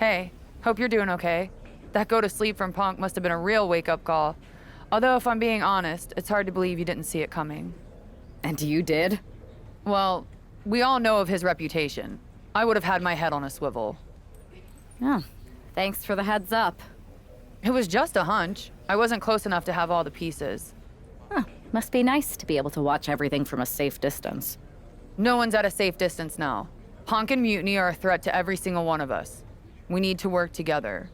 Hey, hope you're doing okay. That go to sleep from Punk must have been a real wake-up call. Although, if I'm being honest, it's hard to believe you didn't see it coming. And you did? Well, we all know of his reputation. I would have had my head on a swivel. Oh, thanks for the heads up. It was just a hunch. I wasn't close enough to have all the pieces. Huh, must be nice to be able to watch everything from a safe distance. No one's at a safe distance now. Punk and Mutiny are a threat to every single one of us. We need to work together.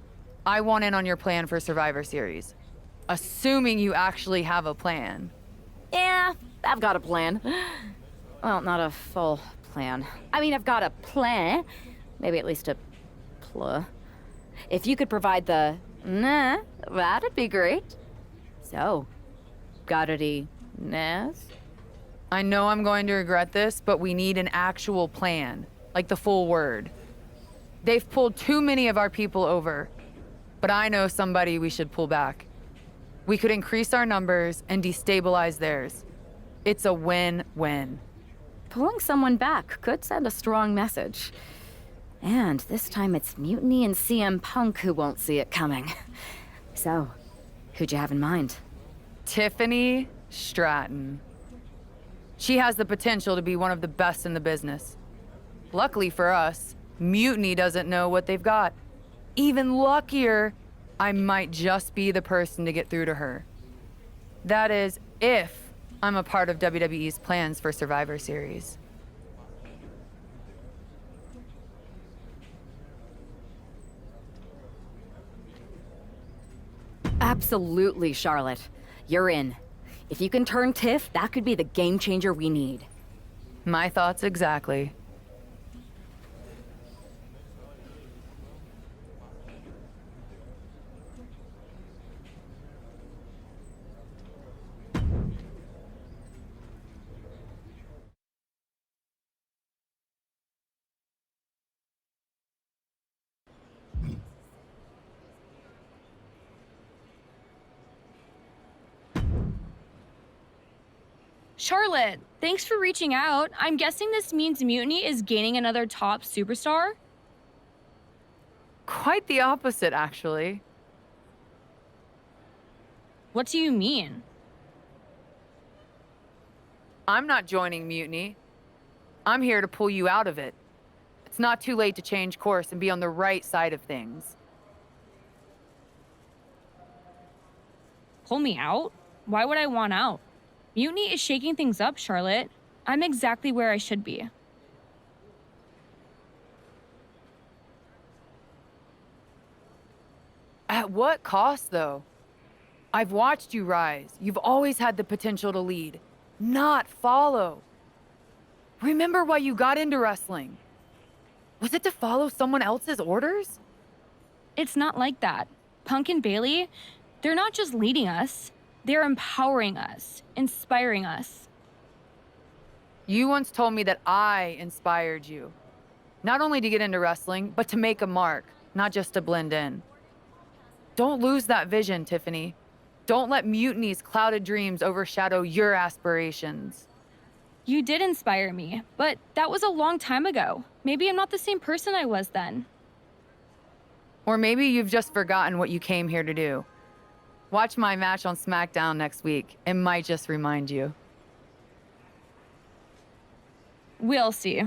I want in on your plan for Survivor Series. Assuming you actually have a plan. Yeah, I've got a plan. Well, not a full plan. I mean, I've got a plan. Maybe at least a pl. If you could provide the nah, that'd be great. So, got any nahs? I know I'm going to regret this, but we need an actual plan. Like the full word. They've pulled too many of our people over. But I know somebody we should pull back. We could increase our numbers and destabilize theirs. It's a win-win. Pulling someone back could send a strong message. And this time it's Mutiny and CM Punk who won't see it coming. So, who'd you have in mind? Tiffany Stratton. She has the potential to be one of the best in the business. Luckily for us, Mutiny doesn't know what they've got. Even luckier, I might just be the person to get through to her. That is, if I'm a part of WWE's plans for Survivor Series. Absolutely, Charlotte. You're in. If you can turn Tiff, that could be the game changer we need. My thoughts exactly. Charlotte, thanks for reaching out. I'm guessing this means Mutiny is gaining another top superstar? Quite the opposite, actually. What do you mean? I'm not joining Mutiny. I'm here to pull you out of it. It's not too late to change course and be on the right side of things. Pull me out? Why would I want out? Mutiny is shaking things up, Charlotte. I'm exactly where I should be. At what cost, though? I've watched you rise. You've always had the potential to lead, not follow. Remember why you got into wrestling? Was it to follow someone else's orders? It's not like that. Punk and Bailey, they're not just leading us. They're empowering us, inspiring us. You once told me that I inspired you. Not only to get into wrestling, but to make a mark, not just to blend in. Don't lose that vision, Tiffany. Don't let Mutiny's clouded dreams overshadow your aspirations. You did inspire me, but that was a long time ago. Maybe I'm not the same person I was then. Or maybe you've just forgotten what you came here to do. Watch my match on SmackDown next week. It might just remind you. We'll see.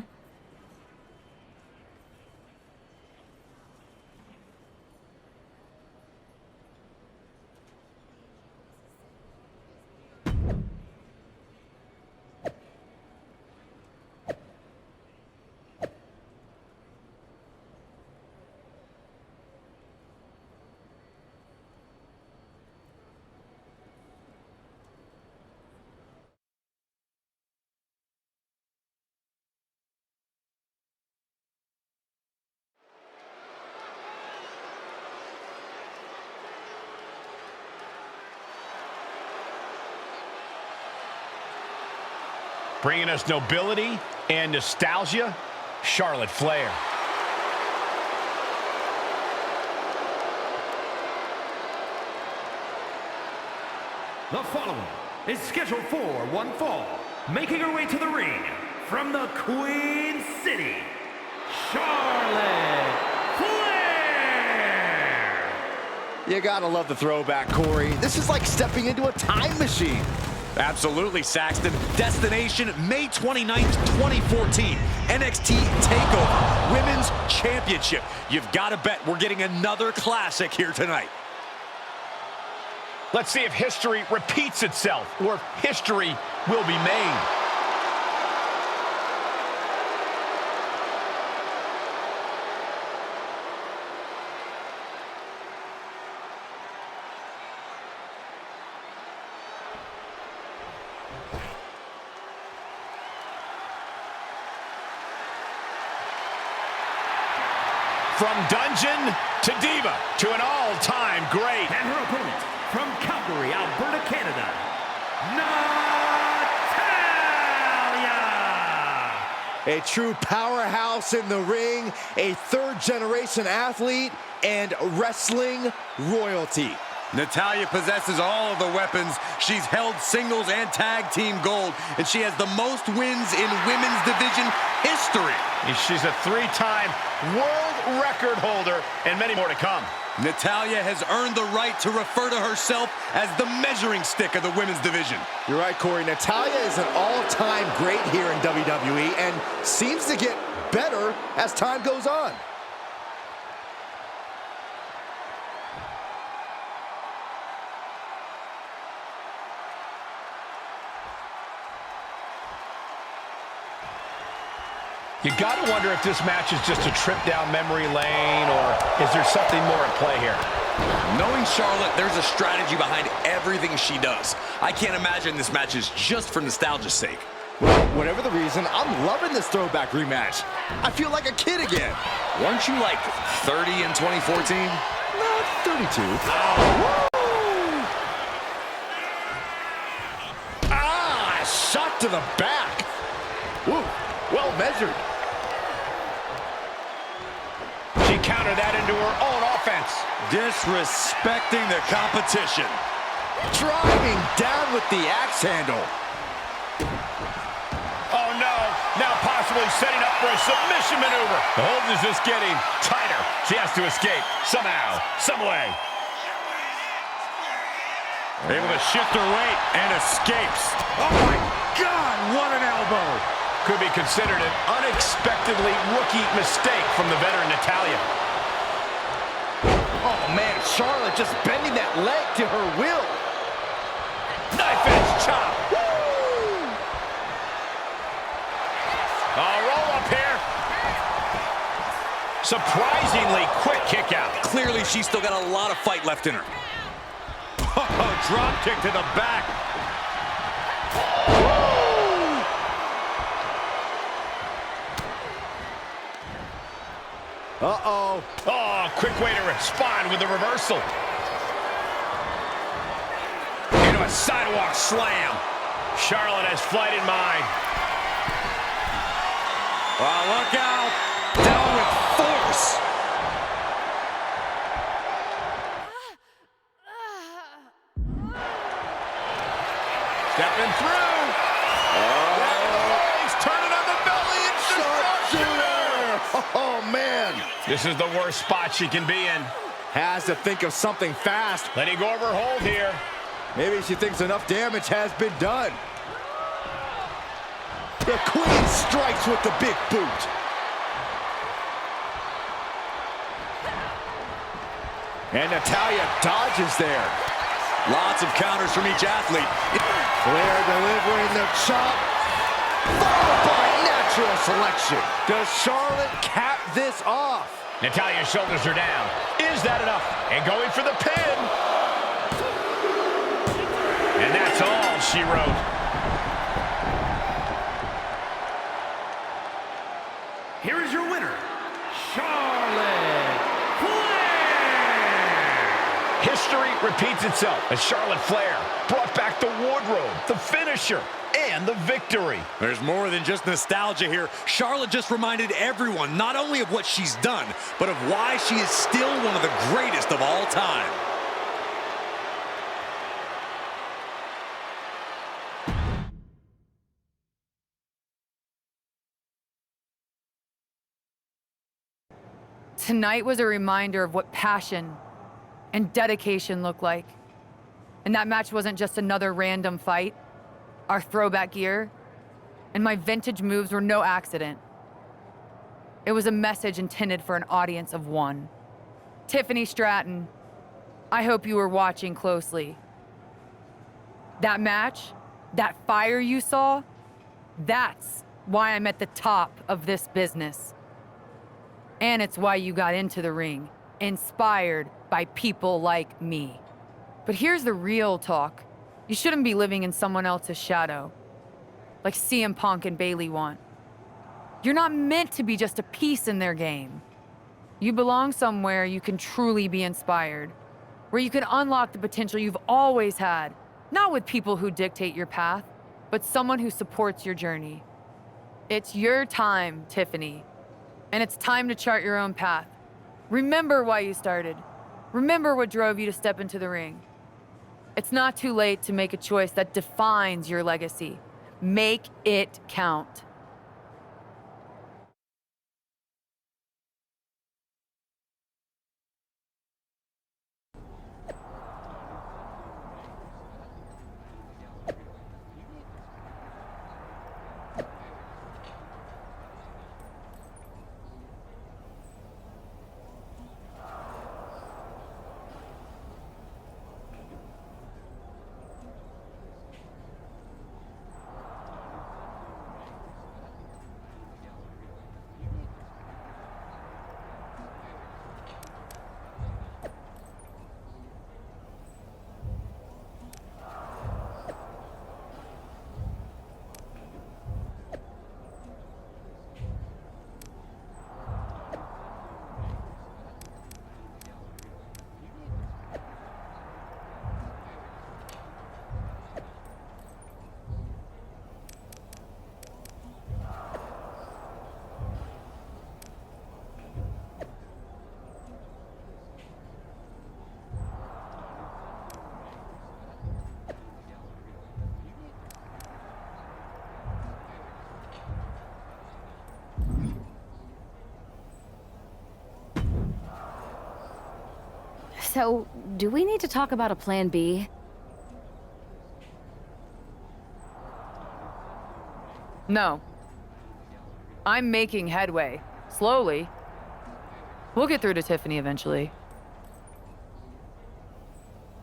Bringing us nobility and nostalgia, Charlotte Flair. The following is scheduled for one fall, making her way to the ring from the Queen City, Charlotte Flair! You gotta love the throwback, Corey. This is like stepping into a time machine. Absolutely, Saxton. Destination, May 29th, 2014. NXT TakeOver Women's Championship. You've got to bet we're getting another classic here tonight. Let's see if history repeats itself or if history will be made. From dungeon to diva to an all-time great. And her opponent, from Calgary, Alberta, Canada, Natalya! A true powerhouse in the ring, a third-generation athlete, and wrestling royalty. Natalya possesses all of the weapons. She's held singles and tag team gold, and she has the most wins in women's division history. She's a three-time world record holder and many more to come. Natalya has earned the right to refer to herself as the measuring stick of the women's division. You're right, Corey. Natalya is an all-time great here in WWE and seems to get better as time goes on. You got to wonder if this match is just a trip down memory lane, or is there something more at play here? Knowing Charlotte, there's a strategy behind everything she does. I can't imagine this match is just for nostalgia's sake. Well, whatever the reason, I'm loving this throwback rematch. I feel like a kid again. Weren't you like 30 in 2014? Not 32. Ah, shot to the back. Woo, well measured. She countered that into her own offense. Disrespecting the competition. Driving down with the axe handle. Oh no, now possibly setting up for a submission maneuver. The hold is just getting tighter. She has to escape somehow, some way. Able to shift her weight and escapes. Oh my God, what an elbow. Could be considered an unexpectedly rookie mistake from the veteran Natalya. Oh man, Charlotte just bending that leg to her will. Knife edge chop. Woo! Roll up here. Surprisingly quick kick out. Clearly, she's still got a lot of fight left in her. Oh, drop kick to the back. Uh-oh. Oh, quick way to respond with the reversal. Into a sidewalk slam. Charlotte has flight in mind. Oh, look out. Down with force. Stepping through. He's turning on the belly and Sharpshooter. Oh, man. This is the worst spot she can be in. Has to think of something fast. Letting go of her hold here. Maybe she thinks enough damage has been done. The Queen strikes with the big boot. And Natalya dodges there. Lots of counters from each athlete. Flair delivering the chop, followed by natural selection. Does Charlotte cap this off? Natalya's shoulders are down. Is that enough? And going for the pin. And that's all she wrote. Here is your winner, Charlotte Flair! History repeats itself as Charlotte Flair brought back the wardrobe, the finisher, and the victory. There's more than just nostalgia here. Charlotte just reminded everyone not only of what she's done, but of why she is still one of the greatest of all time. Tonight was a reminder of what passion, and dedication look like. And that match wasn't just another random fight. Our throwback gear and my vintage moves were no accident. It was a message intended for an audience of one. Tiffany Stratton, I hope you were watching closely. That match, that fire you saw, that's why I'm at the top of this business. And it's why you got into the ring, inspired by people like me. But here's the real talk. You shouldn't be living in someone else's shadow, like CM Punk and Bayley want. You're not meant to be just a piece in their game. You belong somewhere you can truly be inspired, where you can unlock the potential you've always had, not with people who dictate your path, but someone who supports your journey. It's your time, Tiffany, and it's time to chart your own path. Remember why you started. Remember what drove you to step into the ring. It's not too late to make a choice that defines your legacy. Make it count. So, do we need to talk about a plan B? No. I'm making headway. Slowly. We'll get through to Tiffany eventually.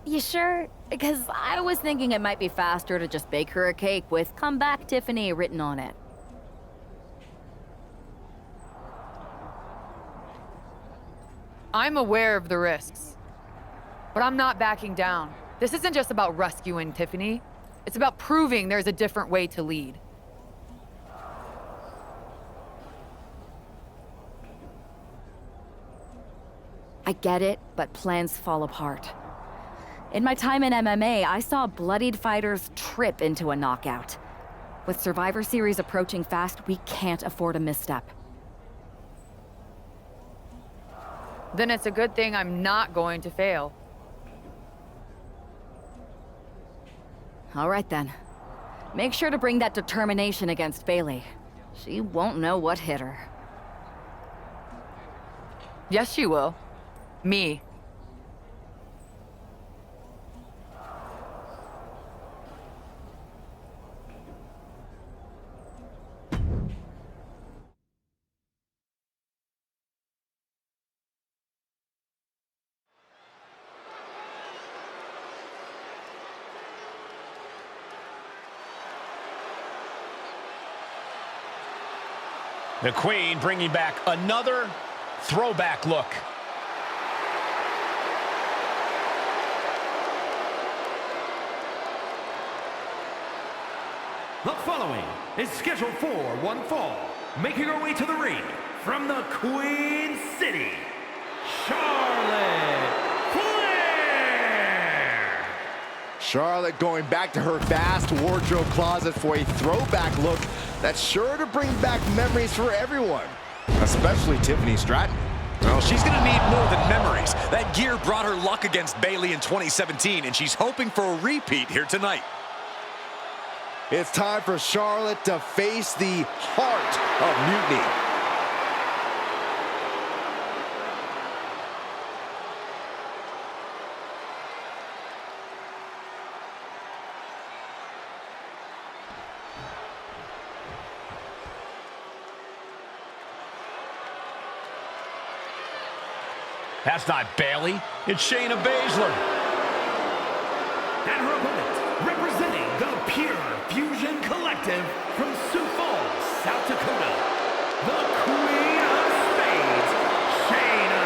You sure? Because I was thinking it might be faster to just bake her a cake with "Come back, Tiffany" written on it. I'm aware of the risks, but I'm not backing down. This isn't just about rescuing Tiffany. It's about proving there's a different way to lead. I get it, but plans fall apart. In my time in MMA, I saw bloodied fighters trip into a knockout. With Survivor Series approaching fast, we can't afford a misstep. Then it's a good thing I'm not going to fail. All right then. Make sure to bring that determination against Bayley. She won't know what hit her. Yes, she will. Me. The Queen bringing back another throwback look. The following is scheduled for one fall, making her way to the ring from the Queen City, Charlotte Flair! Charlotte going back to her vast wardrobe closet for a throwback look that's sure to bring back memories for everyone, especially Tiffany Stratton. Well, she's going to need more than memories. That gear brought her luck against Bayley in 2017, and she's hoping for a repeat here tonight. It's time for Charlotte to face the heart of Mutiny. That's not Bayley. It's Shayna Baszler. And her opponent, representing the Pure Fusion Collective from Sioux Falls, South Dakota, the Queen of Spades, Shayna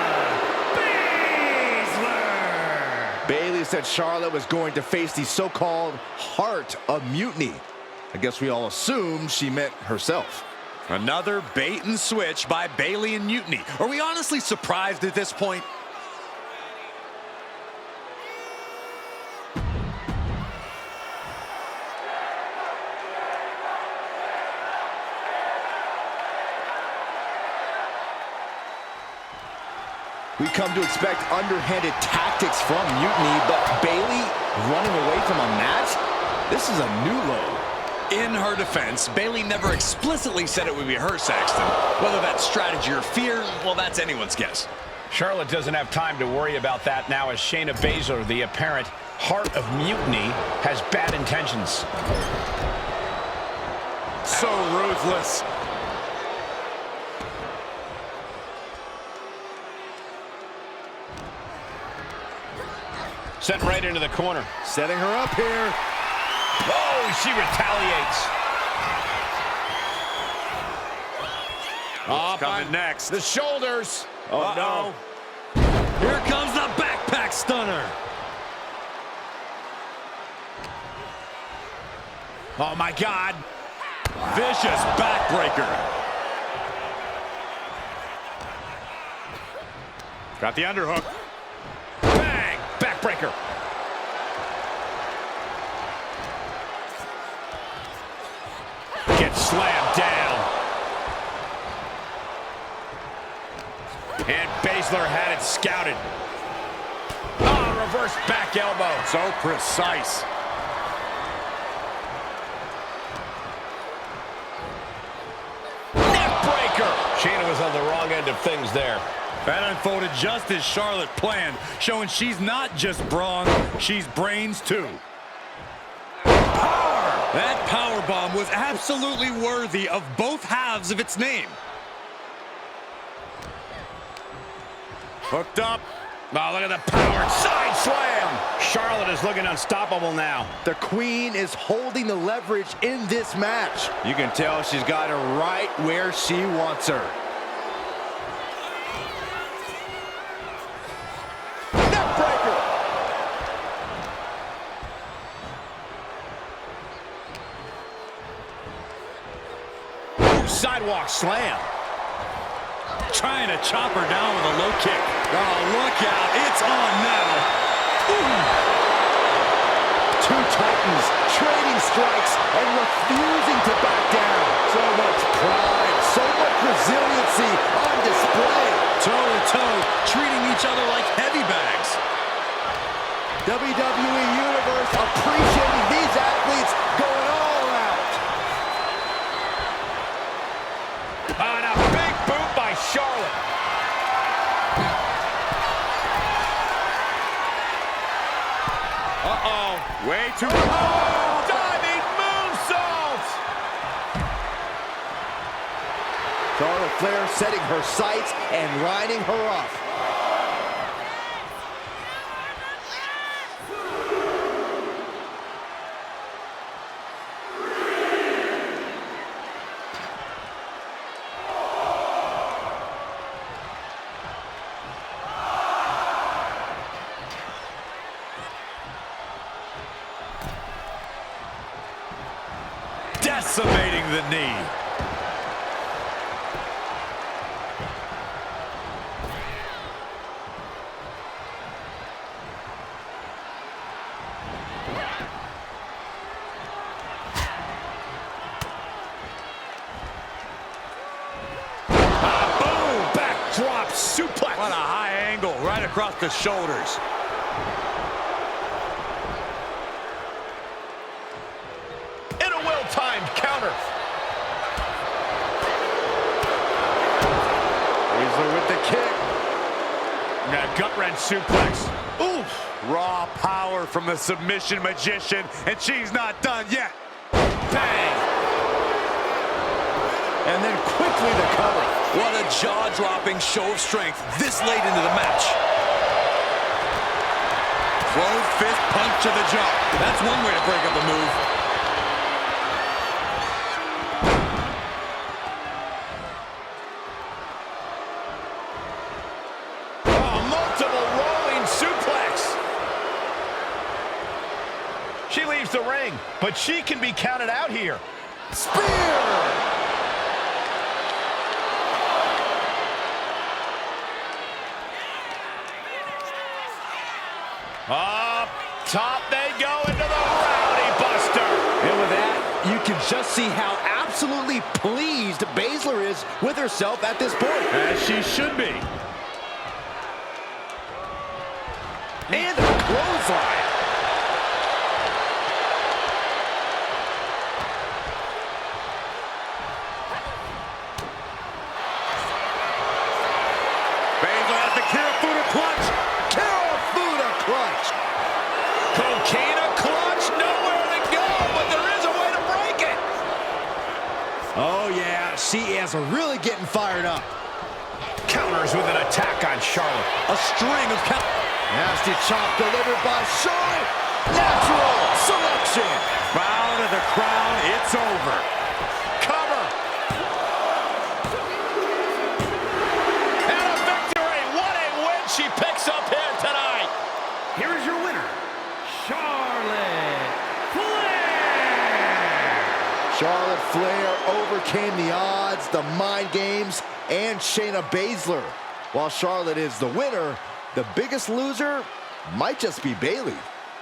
Baszler. Bayley said Charlotte was going to face the so-called Heart of Mutiny. I guess we all assumed she meant herself. Another bait and switch by Bayley and Mutiny. Are we honestly surprised at this point? We come to expect underhanded tactics from Mutiny, but Bayley running away from a match? This is a new low. In her defense, Bayley never explicitly said it would be her, Saxton. Whether that's strategy or fear, well, that's anyone's guess. Charlotte doesn't have time to worry about that now as Shayna Baszler, the apparent Heart of Mutiny, has bad intentions. So ruthless. Sent right into the corner. Setting her up here. Oh, she retaliates. What's coming next? The shoulders. Oh, no. Here comes the backpack stunner. Oh, my God. Vicious backbreaker. Got the underhook. Bang! Backbreaker. Gets slammed down. And Baszler had it scouted. Oh, reverse back elbow. So precise. Neckbreaker. Shayna was on the wrong end of things there. That unfolded just as Charlotte planned, showing she's not just brawn, she's brains too. Power! That power bomb was absolutely worthy of both halves of its name. Hooked up. Oh, look at the power. Side slam. Charlotte is looking unstoppable now. The Queen is holding the leverage in this match. You can tell she's got her right where she wants her. Neckbreaker. Ooh, sidewalk slam. Trying to chop her down with a low kick. Oh, look out. It's on now. Ooh. Two Titans trading strikes and refusing to back down. So much pride, so much resiliency on display. Toe-to-toe, treating each other like heavy bags. WWE Universe appreciating these athletes going all out. And a big boot by Charlotte. Uh-oh. Way too... Oh, diving moonsault! Charlotte Flair setting her sights and lining her up. Decimating the knee. Boom! Backdrop suplex. What a high angle right across the shoulders. And a well-timed counter. Baszler with the kick. That gut-wrench suplex. Oof. Raw power from the submission magician, and she's not done yet. Bang! And then quickly the cover. What a jaw-dropping show of strength this late into the match. Closed fist punch to the jaw. That's one way to break up a move. Oh, multiple rolling suplex. She leaves the ring, but she can be counted out here. Spear! Up top they go into the Rowdy Buster. And with that, you can just see how absolutely pleased Baszler is with herself at this point. As she should be. And a clothesline. Baszler has the Kirifuda clutch. Kirifuda clutch. Coquina clutch, nowhere to go, but there is a way to break it. Oh, yeah, she is really getting fired up. Counters with an attack on Charlotte. A string of count. Nasty chop delivered by Charlotte. Natural selection. Bow to the crown. It's over. Cover. And a victory. What a win she picks up here tonight. Here is your winner, Charlotte Flair. Charlotte Flair overcame the odds, the mind games, and Shayna Baszler. While Charlotte is the winner, the biggest loser might just be Bayley.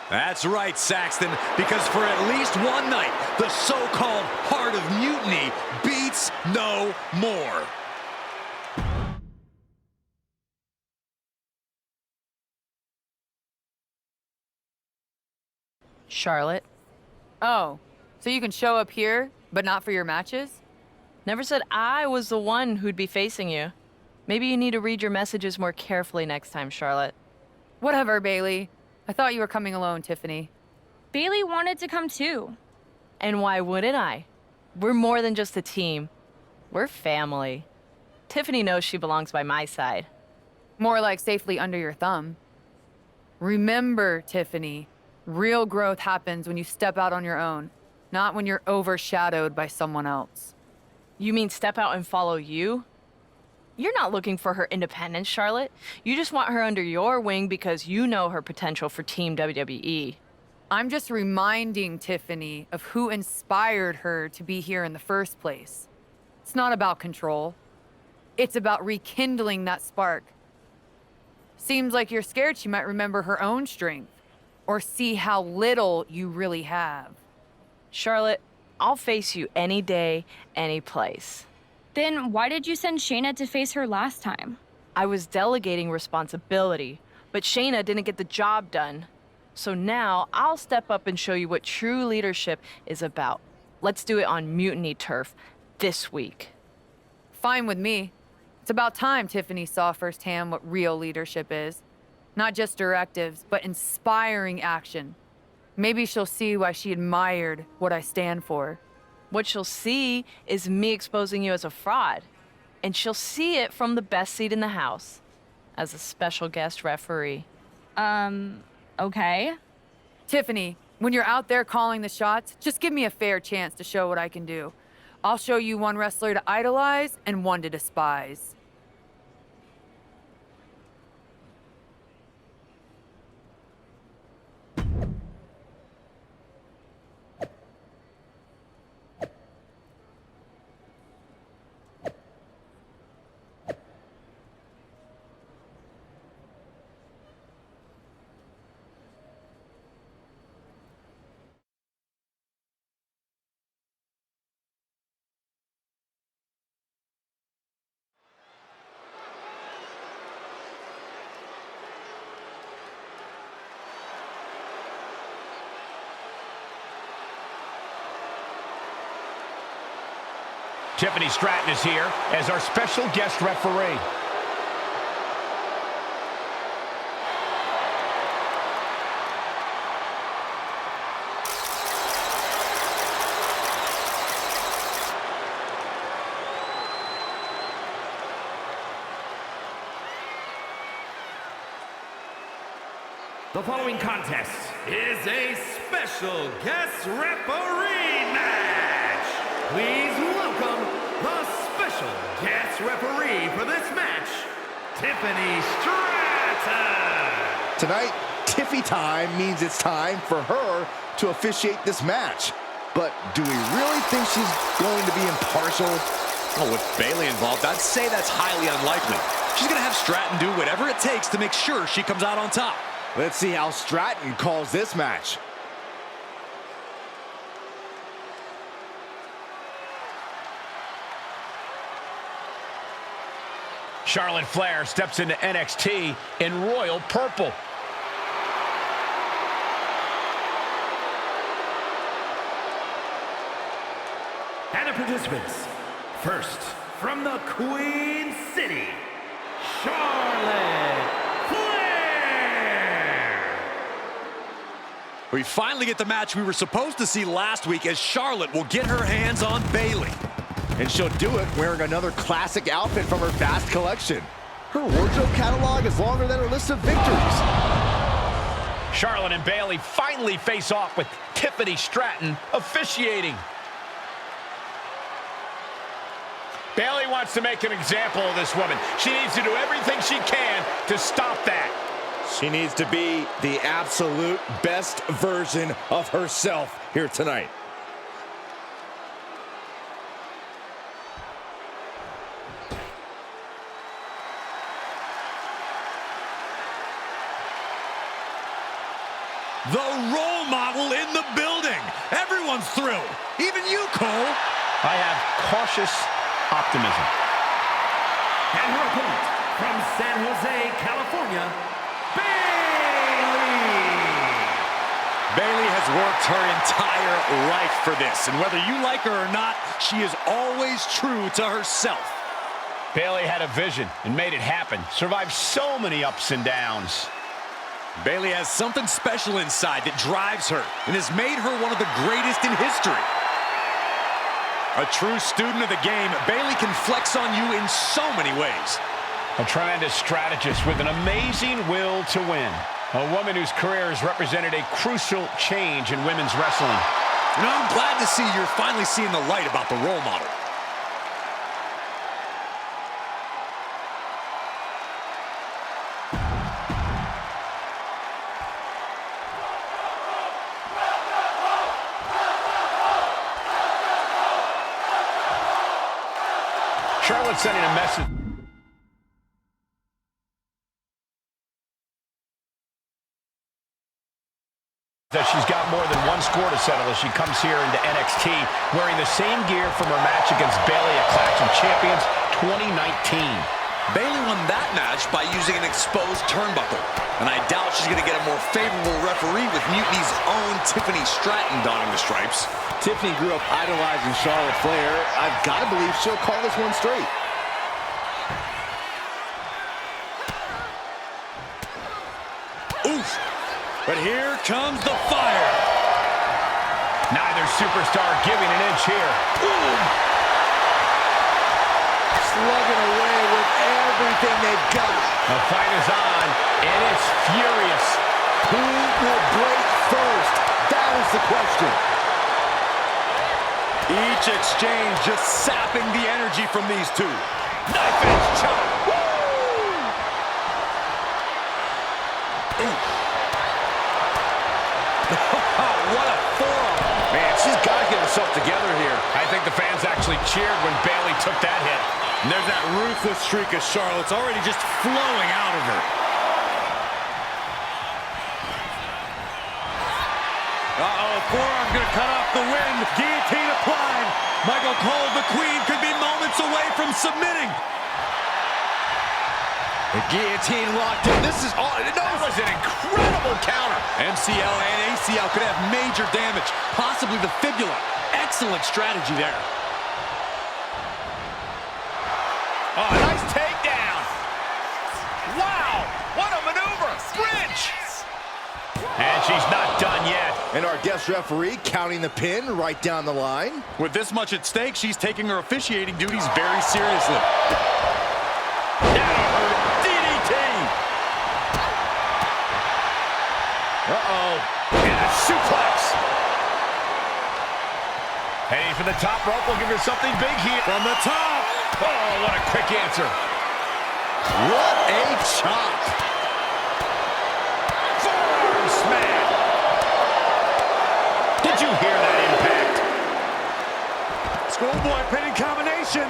That's right, Saxton, because for at least one night, the so-called Heart of Mutiny beats no more. Charlotte. Oh, so you can show up here, but not for your matches? Never said I was the one who'd be facing you. Maybe you need to read your messages more carefully next time, Charlotte. Whatever, Bailey. I thought you were coming alone, Tiffany. Bailey wanted to come too. And why wouldn't I? We're more than just a team. We're family. Tiffany knows she belongs by my side. More like safely under your thumb. Remember, Tiffany, real growth happens when you step out on your own, not when you're overshadowed by someone else. You mean step out and follow you? You're not looking for her independence, Charlotte. You just want her under your wing because you know her potential for Team WWE. I'm just reminding Tiffany of who inspired her to be here in the first place. It's not about control. It's about rekindling that spark. Seems like you're scared she might remember her own strength or see how little you really have. Charlotte, I'll face you any day, any place. Then why did you send Shayna to face her last time? I was delegating responsibility, but Shayna didn't get the job done. So now I'll step up and show you what true leadership is about. Let's do it on Mutiny Turf this week. Fine with me. It's about time Tiffany saw firsthand what real leadership is. Not just directives, but inspiring action. Maybe she'll see why she admired what I stand for. What she'll see is me exposing you as a fraud. And she'll see it from the best seat in the house, as a special guest referee. Okay. Tiffany, when you're out there calling the shots, just give me a fair chance to show what I can do. I'll show you one wrestler to idolize and one to despise. Tiffany Stratton is here as our special guest referee. The following contest is a special guest referee match. Please welcome the special guest referee for this match, Tiffany Stratton. Tonight, Tiffy time means it's time for her to officiate this match. But do we really think she's going to be impartial? Oh, with Bayley involved, I'd say that's highly unlikely. She's going to have Stratton do whatever it takes to make sure she comes out on top. Let's see how Stratton calls this match. Charlotte Flair steps into NXT in royal purple. And the participants, first from the Queen City, Charlotte Flair. We finally get the match we were supposed to see last week, as Charlotte will get her hands on Bayley. And she'll do it wearing another classic outfit from her vast collection. Her wardrobe catalog is longer than her list of victories. Charlotte and Bayley finally face off with Tiffany Stratton officiating. Bayley wants to make an example of this woman. She needs to do everything she can to stop that. She needs to be the absolute best version of herself here tonight. The role model in the building. Everyone's thrilled. Even you, Cole. I have cautious optimism. And her opponent from San Jose, California, Bayley. Bayley has worked her entire life for this, and whether you like her or not, she is always true to herself. Bayley had a vision and made it happen. Survived so many ups and downs. Bayley has something special inside that drives her and has made her one of the greatest in history. A true student of the game, Bayley can flex on you in so many ways. A tremendous strategist with an amazing will to win. A woman whose career has represented a crucial change in women's wrestling. You know, I'm glad to see you're finally seeing the light about the role model. Charlotte sending a message that she's got more than one score to settle as she comes here into NXT wearing the same gear from her match against Bayley at Clash of Champions 2019. Bayley won that match by using an exposed turnbuckle, and I doubt she's going to get a more favorable referee with Mutiny's own Tiffany Stratton donning the stripes. Tiffany grew up idolizing Charlotte Flair. I've got to believe she'll call this one straight. Oof! But here comes the fire. Neither superstar giving an inch here. Boom! Slugging away with everything they've got. The fight is on, and it's furious. Who will break first? That is the question. Each exchange just sapping the energy from these two. Knife edge chop. What a forearm. Man, she's got to get herself together here. I think the fans actually cheered when Bayley took that hit. And there's that ruthless streak of Charlotte's already just flowing out of her. Uh-oh, forearm gonna cut off the wind. Guillotine applied. Michael Cole, the Queen, could be moments away from submitting. The guillotine locked in. This is all. That was an incredible counter. MCL and ACL could have major damage, possibly the fibula. Excellent strategy there. Oh, nice takedown. Wow, what a maneuver. Bridge. And she's not done yet. And our guest referee counting the pin right down the line. With this much at stake, she's taking her officiating duties very seriously. Down her DDT. suplex. Heading for the top rope, looking for something big here. From the top. Oh, what a quick answer. What a chop. Forearm smash. Did you hear that impact? Schoolboy pinning combination.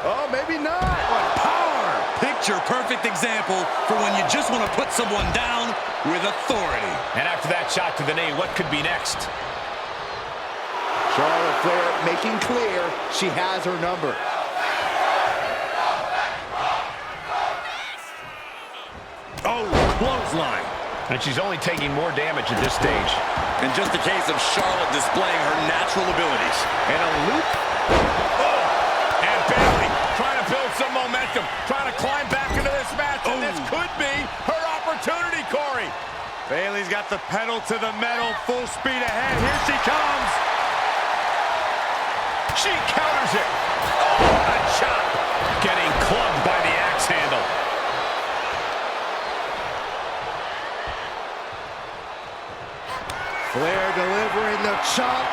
Oh, maybe not. What power. Picture perfect example for when you just want to put someone down with authority. And after that shot to the knee, what could be next? Charlotte Flair making clear she has her number. Oh, clothesline. And she's only taking more damage at this stage. And just a case of Charlotte displaying her natural abilities. And a loop. Oh! And Bayley trying to build some momentum, trying to climb back into this match. And this could be her opportunity, Corey. Bayley's got the pedal to the metal, full speed ahead. Here she comes. She counters it. Oh, what a chop. Getting clubbed by the axe handle. Flair delivering the chop,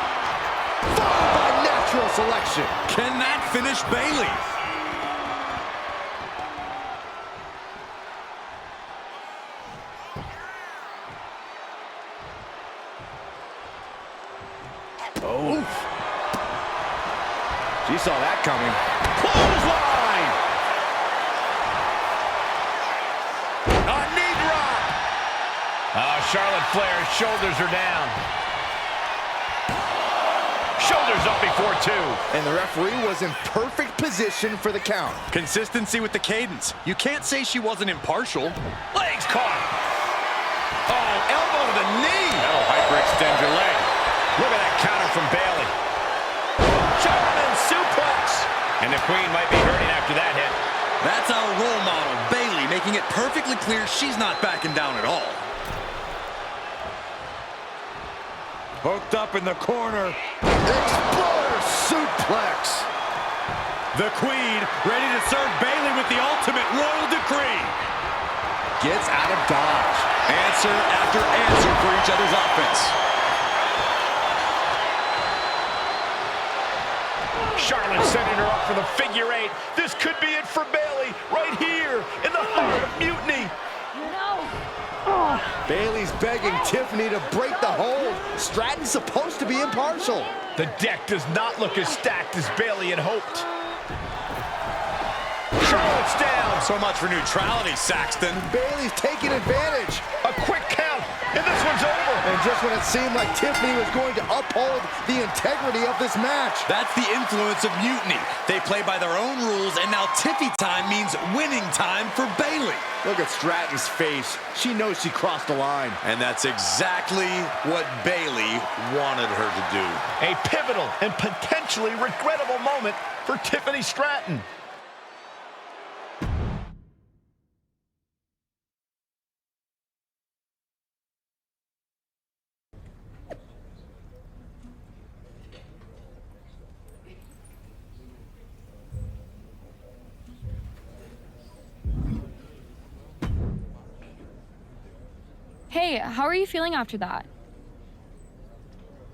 followed by natural selection. Can that finish Bayley? Oh. She saw that coming. Clothesline. A knee drop. Charlotte Flair's shoulders are down. Shoulders up before two. And the referee was in perfect position for the count. Consistency with the cadence. You can't say she wasn't impartial. Legs caught. Oh, elbow to the knee. Oh, hyperextend your leg. Look at that counter from Bayley. German suplex. And the Queen might be hurting after that hit. That's our role model, Bayley, making it perfectly clear she's not backing down at all. Hooked up in the corner. Exploder suplex. The Queen ready to serve Bayley with the ultimate royal decree. Gets out of dodge. Answer after answer for each other's offense. Charlotte setting her up for the figure eight. This could be it for Bayley right here in the heart of Mutiny. Bayley's begging Tiffany to break the hold. Stratton's supposed to be impartial. The deck does not look as stacked as Bayley had hoped. Charlotte's down. So much for neutrality, Saxton. Bayley's taking advantage. A quick count, and this one's over. And just when it seemed like Tiffany was going to uphold the integrity of this match. That's the influence of Mutiny. They play by their own rules, and now Tiffy time means winning time for Bayley. Look at Stratton's face. She knows she crossed the line. And that's exactly what Bayley wanted her to do. A pivotal and potentially regrettable moment for Tiffany Stratton. Hey, how are you feeling after that?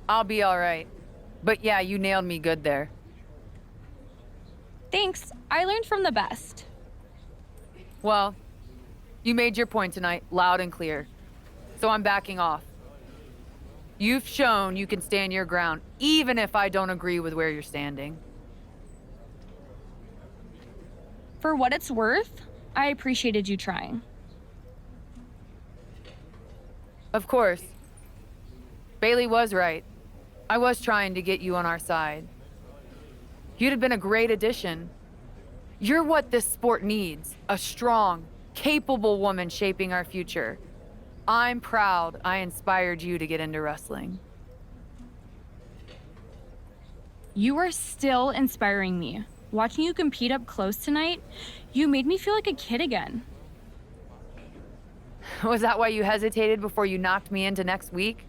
I'll be all right. But yeah, you nailed me good there. Thanks. I learned from the best. Well, you made your point tonight, loud and clear. So I'm backing off. You've shown you can stand your ground, even if I don't agree with where you're standing. For what it's worth, I appreciated you trying. Of course. Bayley was right. I was trying to get you on our side. You'd have been a great addition. You're what this sport needs, a strong, capable woman shaping our future. I'm proud I inspired you to get into wrestling. You are still inspiring me. Watching you compete up close tonight, you made me feel like a kid again. Was that why you hesitated before you knocked me into next week?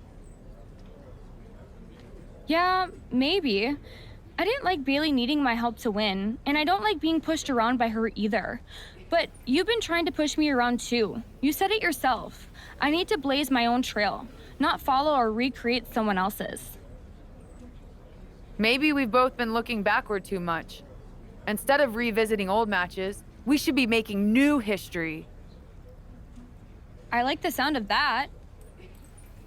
Yeah, maybe. I didn't like Bayley needing my help to win, and I don't like being pushed around by her either. But you've been trying to push me around too. You said it yourself. I need to blaze my own trail, not follow or recreate someone else's. Maybe we've both been looking backward too much. Instead of revisiting old matches, we should be making new history. I like the sound of that.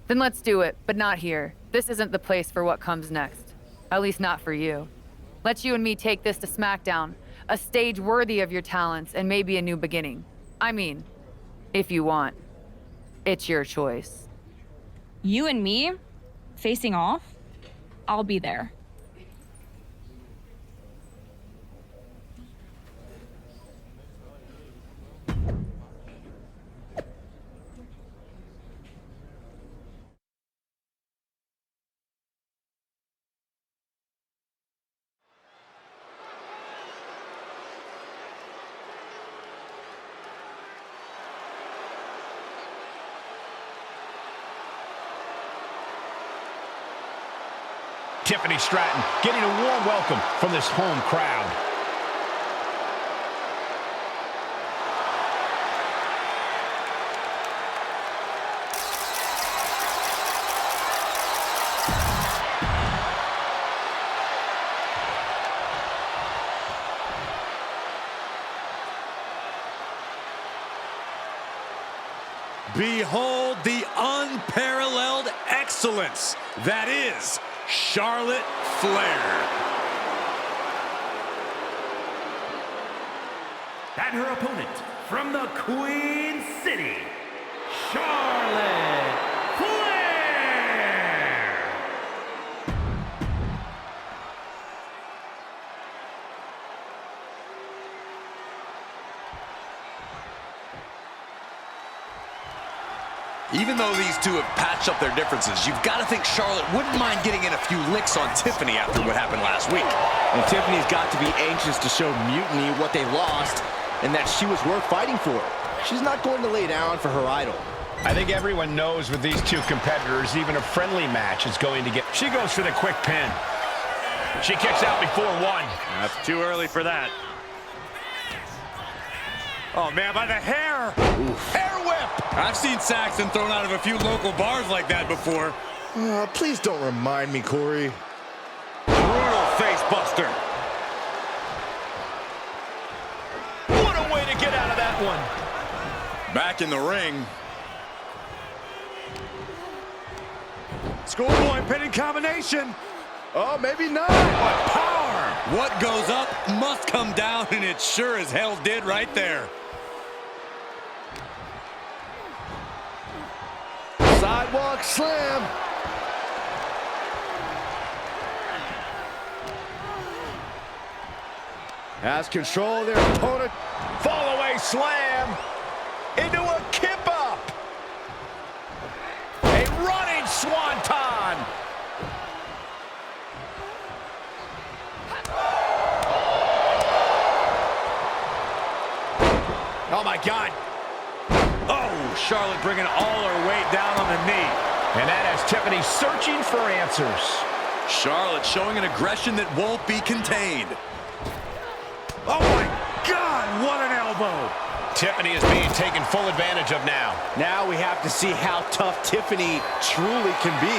Then let's do it, but not here. This isn't the place for what comes next. At least not for you. Let's you and me take this to SmackDown, a stage worthy of your talents and maybe a new beginning. I mean, if you want. It's your choice. You and me? Facing off? I'll be there. Tiffany Stratton getting a warm welcome from this home crowd. Behold the unparalleled excellence that is Charlotte Flair. And her opponent from the Queen City, Charlotte Flair. Even though these two have patched up their differences, you've got to think Charlotte wouldn't mind getting in a few licks on Tiffany after what happened last week. And Tiffany's got to be anxious to show Mutiny what they lost and that she was worth fighting for. She's not going to lay down for her idol. I think everyone knows with these two competitors, even a friendly match is going to get... She goes for the quick pin. She kicks out before one. That's too early for that. Oh, man, by the hair. Oof. Hair whip. I've seen Saxton thrown out of a few local bars like that before. Please don't remind me, Corey. Brutal face buster. What a way to get out of that one. Back in the ring. Schoolboy pinning combination. Oh, maybe not. What power. What goes up must come down, and it sure as hell did right there. Sidewalk slam. Has control of their opponent. Fall away slam into a kip up. A running swanton. Oh, my God. Oh, Charlotte bringing all her weight down on the knee. And that has Tiffany searching for answers. Charlotte showing an aggression that won't be contained. Oh, my God, what an elbow. Tiffany is being taken full advantage of now. Now we have to see how tough Tiffany truly can be.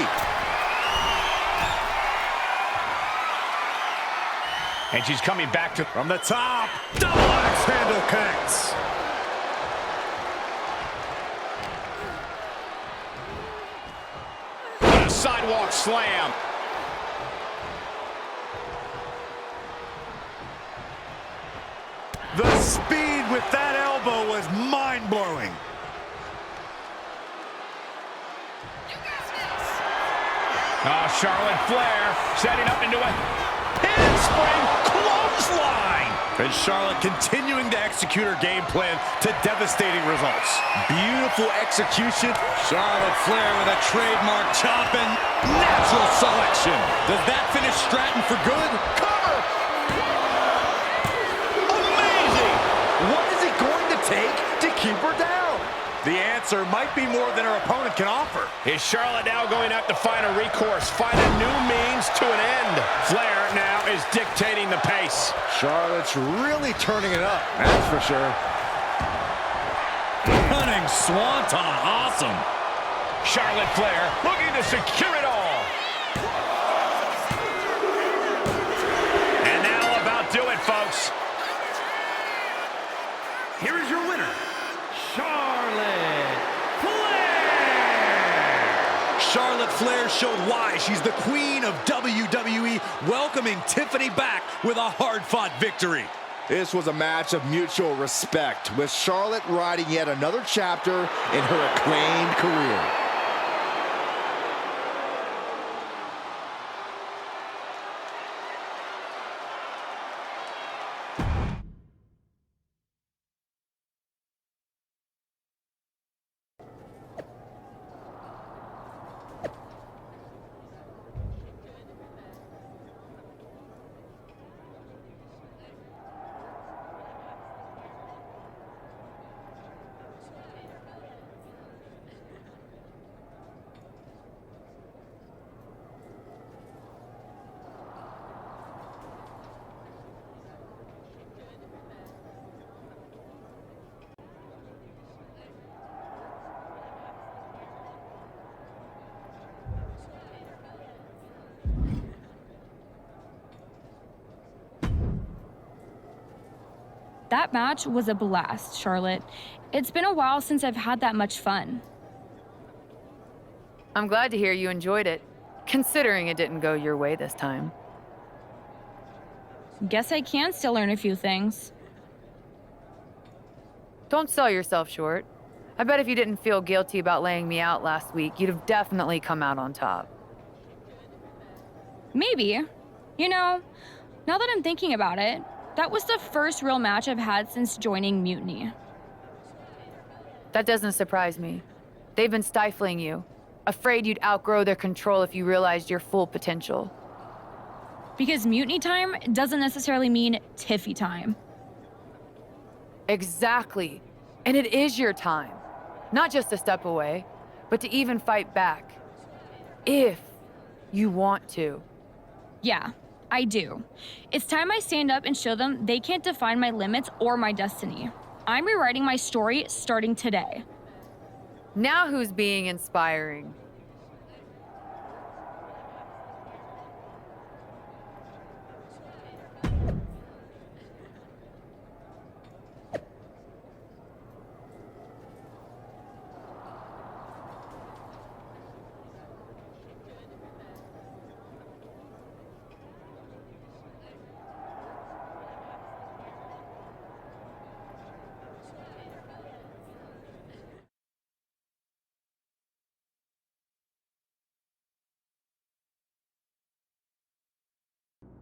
And she's coming back to... From the top, double axe handle connects. A sidewalk slam. The speed with that elbow was mind-blowing. Charlotte Flair setting up into a handspring clothesline. And Charlotte continuing to execute her game plan to devastating results. Beautiful execution. Charlotte Flair with a trademark chop and natural selection. Does that finish Stratton for good? Cover. Amazing. What is it going to take to keep her down? The answer might be more than her opponent can offer. Is Charlotte now going to have to find a recourse, find a new means to an end? Flair now is dictating the pace. Charlotte's really turning it up, that's for sure. Running swanton, awesome. Charlotte Flair looking to secure it all. And that'll about do it, folks. Here is your winner, Charlotte Flair! Charlotte Flair showed why she's the queen of WWE, welcoming Tiffany back with a hard-fought victory. This was a match of mutual respect, with Charlotte writing yet another chapter in her acclaimed career. That match was a blast, Charlotte. It's been a while since I've had that much fun. I'm glad to hear you enjoyed it, considering it didn't go your way this time. Guess I can still learn a few things. Don't sell yourself short. I bet if you didn't feel guilty about laying me out last week, you'd have definitely come out on top. Maybe. You know, now that I'm thinking about it, that was the first real match I've had since joining Mutiny. That doesn't surprise me. They've been stifling you, afraid you'd outgrow their control if you realized your full potential. Because Mutiny time doesn't necessarily mean Tiffy time. Exactly. And it is your time. Not just to step away, but to even fight back. If you want to. Yeah, I do. It's time I stand up and show them they can't define my limits or my destiny. I'm rewriting my story starting today. Now who's being inspiring?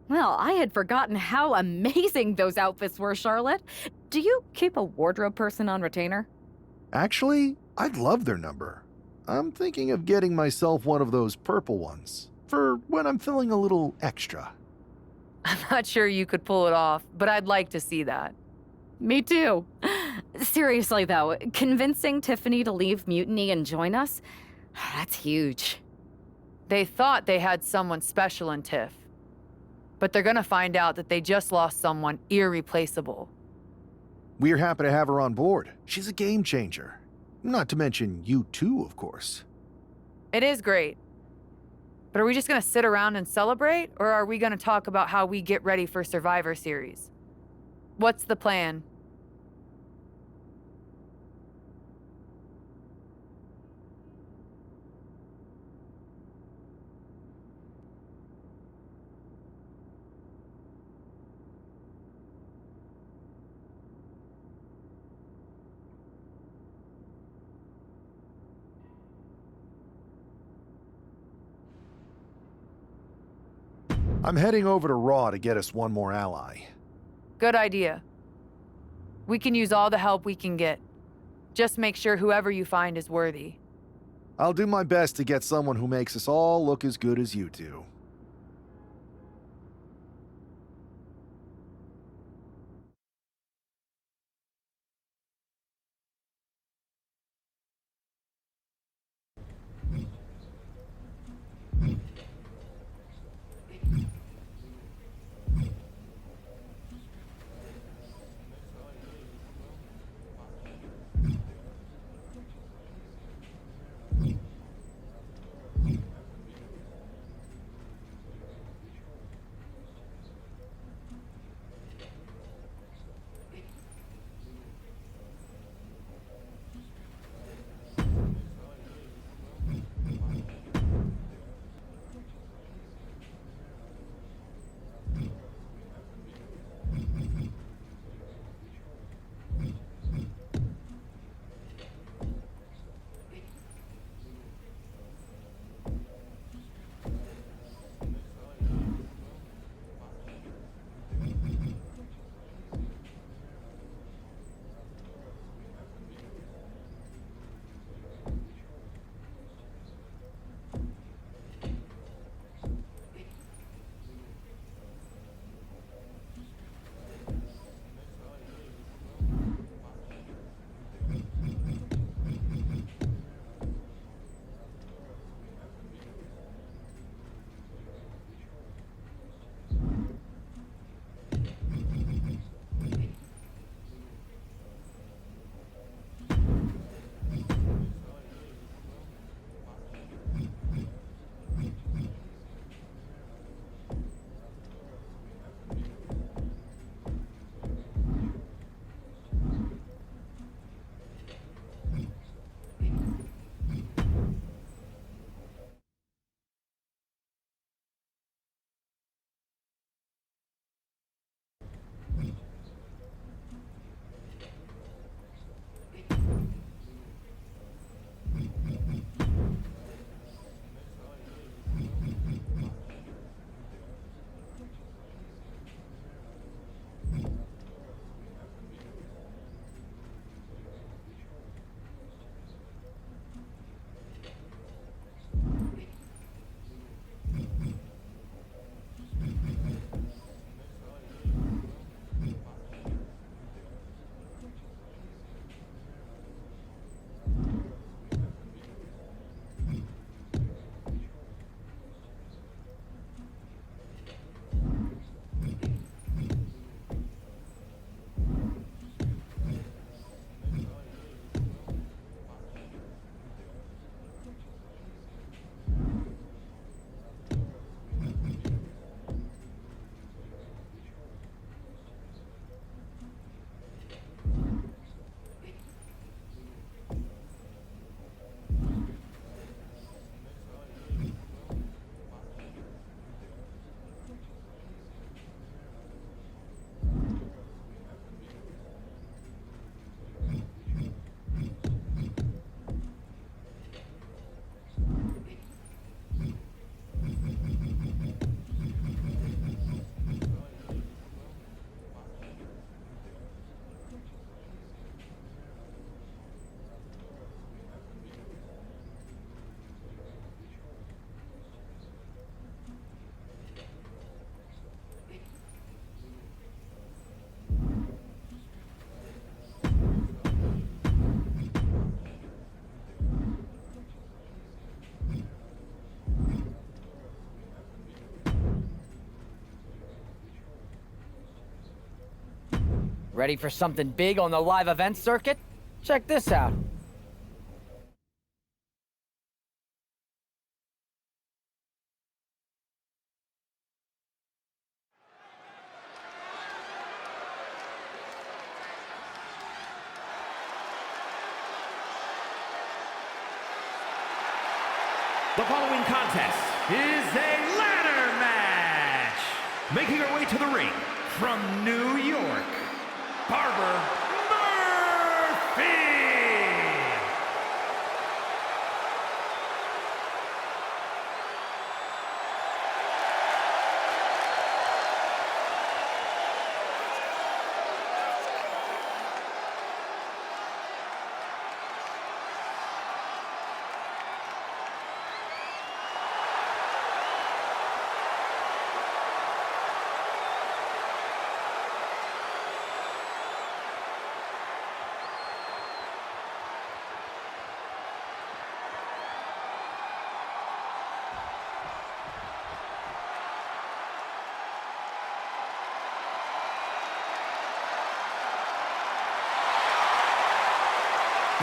Well, I had forgotten how amazing those outfits were, Charlotte. Do you keep a wardrobe person on retainer? Actually, I'd love their number. I'm thinking of getting myself one of those purple ones, for when I'm feeling a little extra. I'm not sure you could pull it off, but I'd like to see that. Me too. Seriously, though, convincing Tiffany to leave Mutiny and join us, that's huge. They thought they had someone special in Tiff, but they're gonna find out that they just lost someone irreplaceable. We're happy to have her on board. She's a game changer. Not to mention you too, of course. It is great. But are we just gonna sit around and celebrate, or are we gonna talk about how we get ready for Survivor Series? What's the plan? I'm heading over to Raw to get us one more ally. Good idea. We can use all the help we can get. Just make sure whoever you find is worthy. I'll do my best to get someone who makes us all look as good as you two. Ready for something big on the live event circuit? Check this out. The following contest is a ladder match. Making her way to the ring from New York, Barbara Murphy.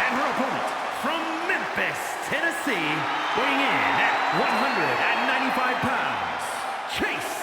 And her opponent from Memphis, Tennessee, weighing in at 195 pounds, Chase.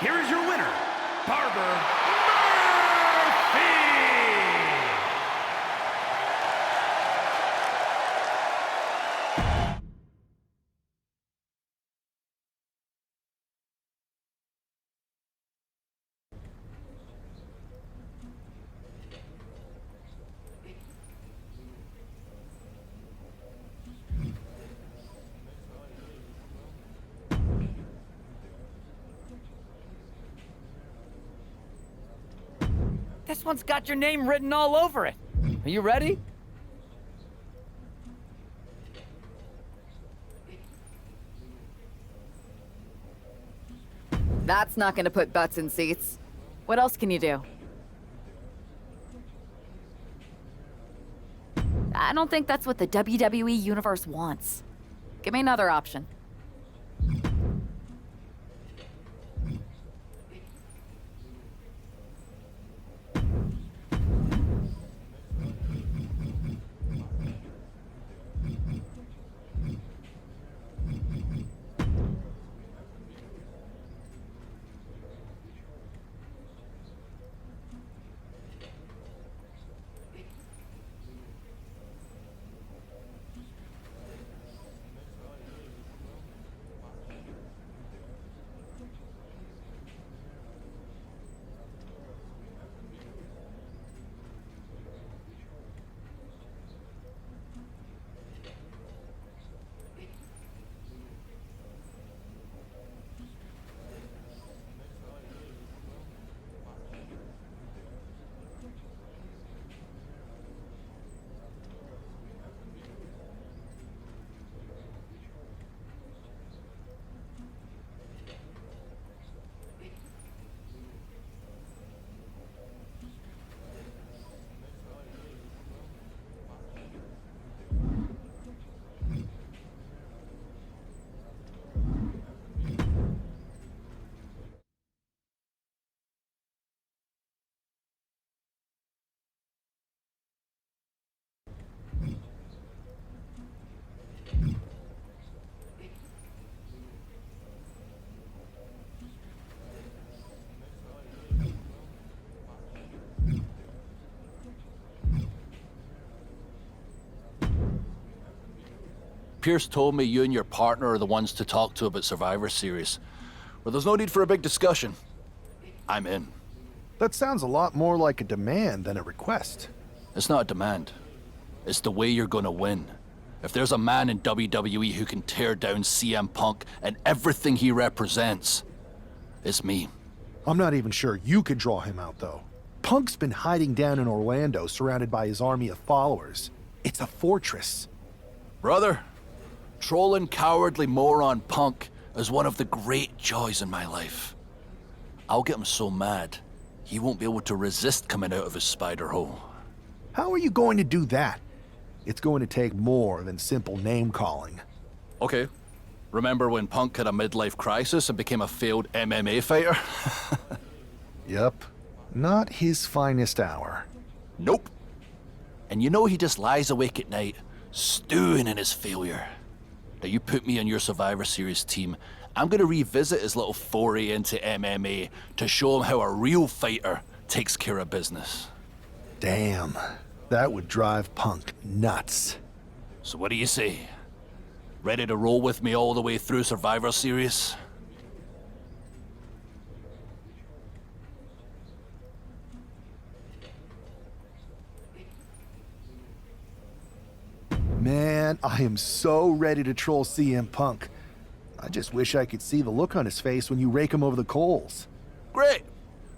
here is your winner, Barbara Murphy! This one's got your name written all over it. Are you ready? That's not gonna put butts in seats. What else can you do? I don't think that's what the WWE Universe wants. Give me another option. Pierce told me you and your partner are the ones to talk to about Survivor Series. Well, there's no need for a big discussion. I'm in. That sounds a lot more like a demand than a request. It's not a demand. It's the way you're gonna win. If there's a man in WWE who can tear down CM Punk and everything he represents, it's me. I'm not even sure you could draw him out, though. Punk's been hiding down in Orlando, surrounded by his army of followers. It's a fortress. Brother, trolling cowardly moron Punk is one of the great joys in my life. I'll get him so mad, he won't be able to resist coming out of his spider hole. How are you going to do that? It's going to take more than simple name-calling. Okay. Remember when Punk had a midlife crisis and became a failed MMA fighter? Yep. Not his finest hour. Nope. And you know he just lies awake at night, stewing in his failure. Now you put me on your Survivor Series team, I'm gonna revisit his little foray into MMA to show him how a real fighter takes care of business. Damn. That would drive Punk nuts. So what do you say? Ready to roll with me all the way through Survivor Series? Man, I am so ready to troll CM Punk. I just wish I could see the look on his face when you rake him over the coals. Great!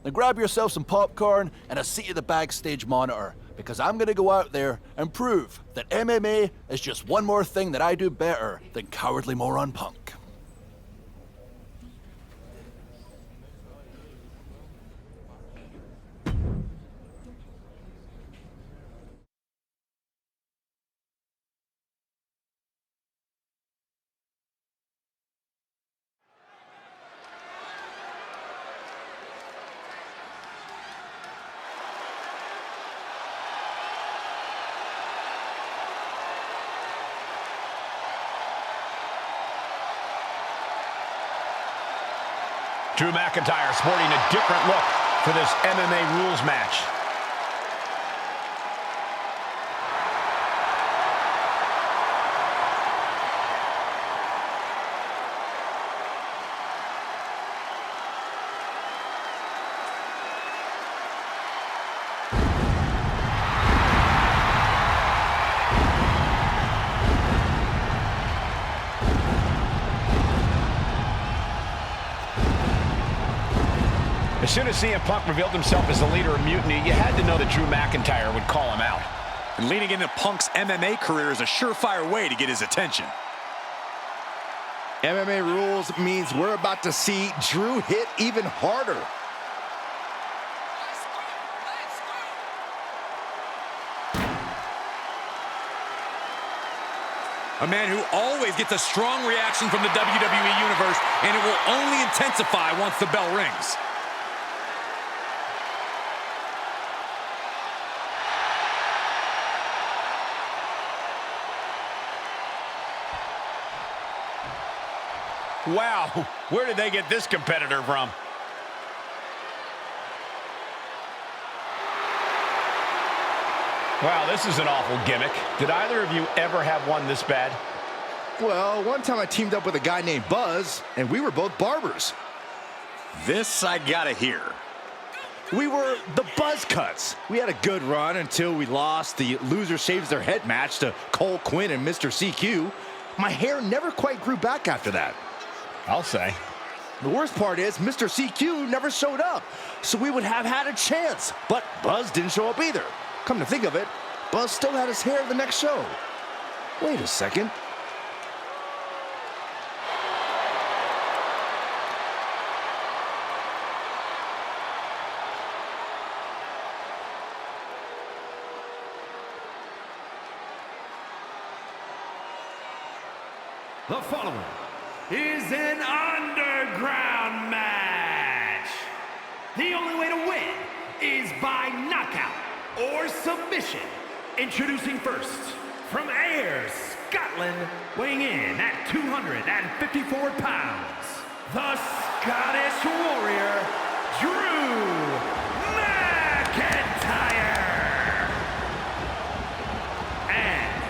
Now grab yourself some popcorn and a seat at the backstage monitor, because I'm gonna go out there and prove that MMA is just one more thing that I do better than cowardly moron Punk. Drew McIntyre sporting a different look for this MMA rules match. As soon as CM Punk revealed himself as the leader of Mutiny, you had to know that Drew McIntyre would call him out. And leading into Punk's MMA career is a surefire way to get his attention. MMA rules means we're about to see Drew hit even harder. A man who always gets a strong reaction from the WWE Universe, and it will only intensify once the bell rings. Wow, where did they get this competitor from? Wow, this is an awful gimmick. Did either of you ever have one this bad? Well, one time I teamed up with a guy named Buzz, and we were both barbers. This I gotta hear. We were the Buzz Cuts. We had a good run until we lost the Loser Shaves Their Head match to Cole Quinn and Mr. CQ. My hair never quite grew back after that. I'll say. The worst part is Mr. CQ never showed up, so we would have had a chance. But Buzz didn't show up either. Come to think of it, Buzz still had his hair the next show. Wait a second. The following is an underground match. The only way to win is by knockout or submission. Introducing first, from Ayr, Scotland, weighing in at 254 pounds, the Scottish Warrior, Drew McIntyre. And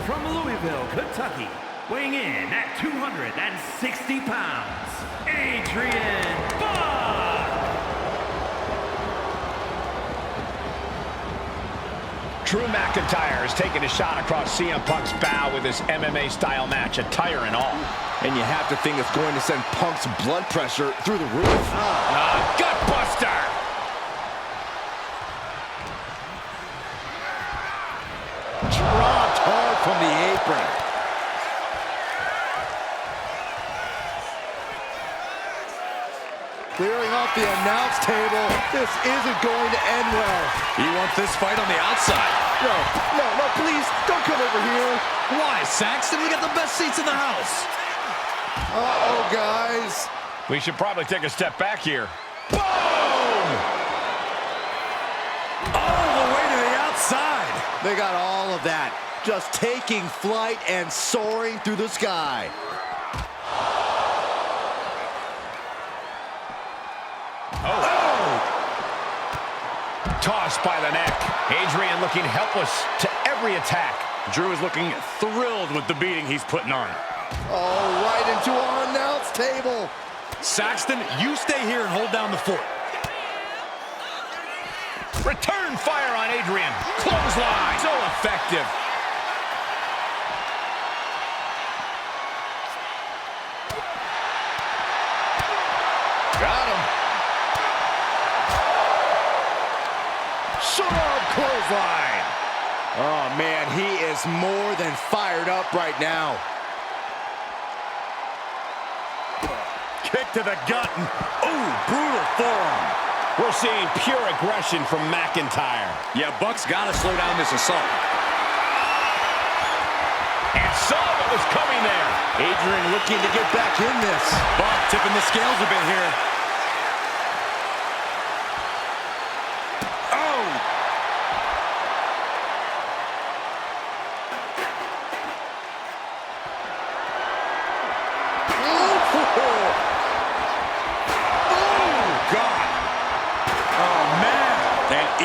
from Louisville, Kentucky, weighing in at 260 pounds, Adrian Buck. Drew McIntyre has taken a shot across CM Punk's bow with his MMA-style match, attire and all. And you have to think it's going to send Punk's blood pressure through the roof. Gutbuster! Dropped hard from the apron. Clearing off the announce table. This isn't going to end well. You want this fight on the outside? No, please, don't come over here. Why, Saxton? We got the best seats in the house. Uh-oh, guys. We should probably take a step back here. Boom! All the way to the outside. They got all of that. Just taking flight and soaring through the sky. Tossed by the neck. Adrian looking helpless to every attack. Drew is looking thrilled with the beating he's putting on. Oh, right into our announce table. Saxton, you stay here and hold down the fort. Return fire on Adrian. Clothesline. So effective. Got him. Sharp clothesline. Oh, man, he is more than fired up right now. Kick to the gut. Ooh, brutal forearm. We're seeing pure aggression from McIntyre. Yeah, Buck's got to slow down this assault. And saw what was coming there. Adrian looking to get back in this. Buck tipping the scales a bit here.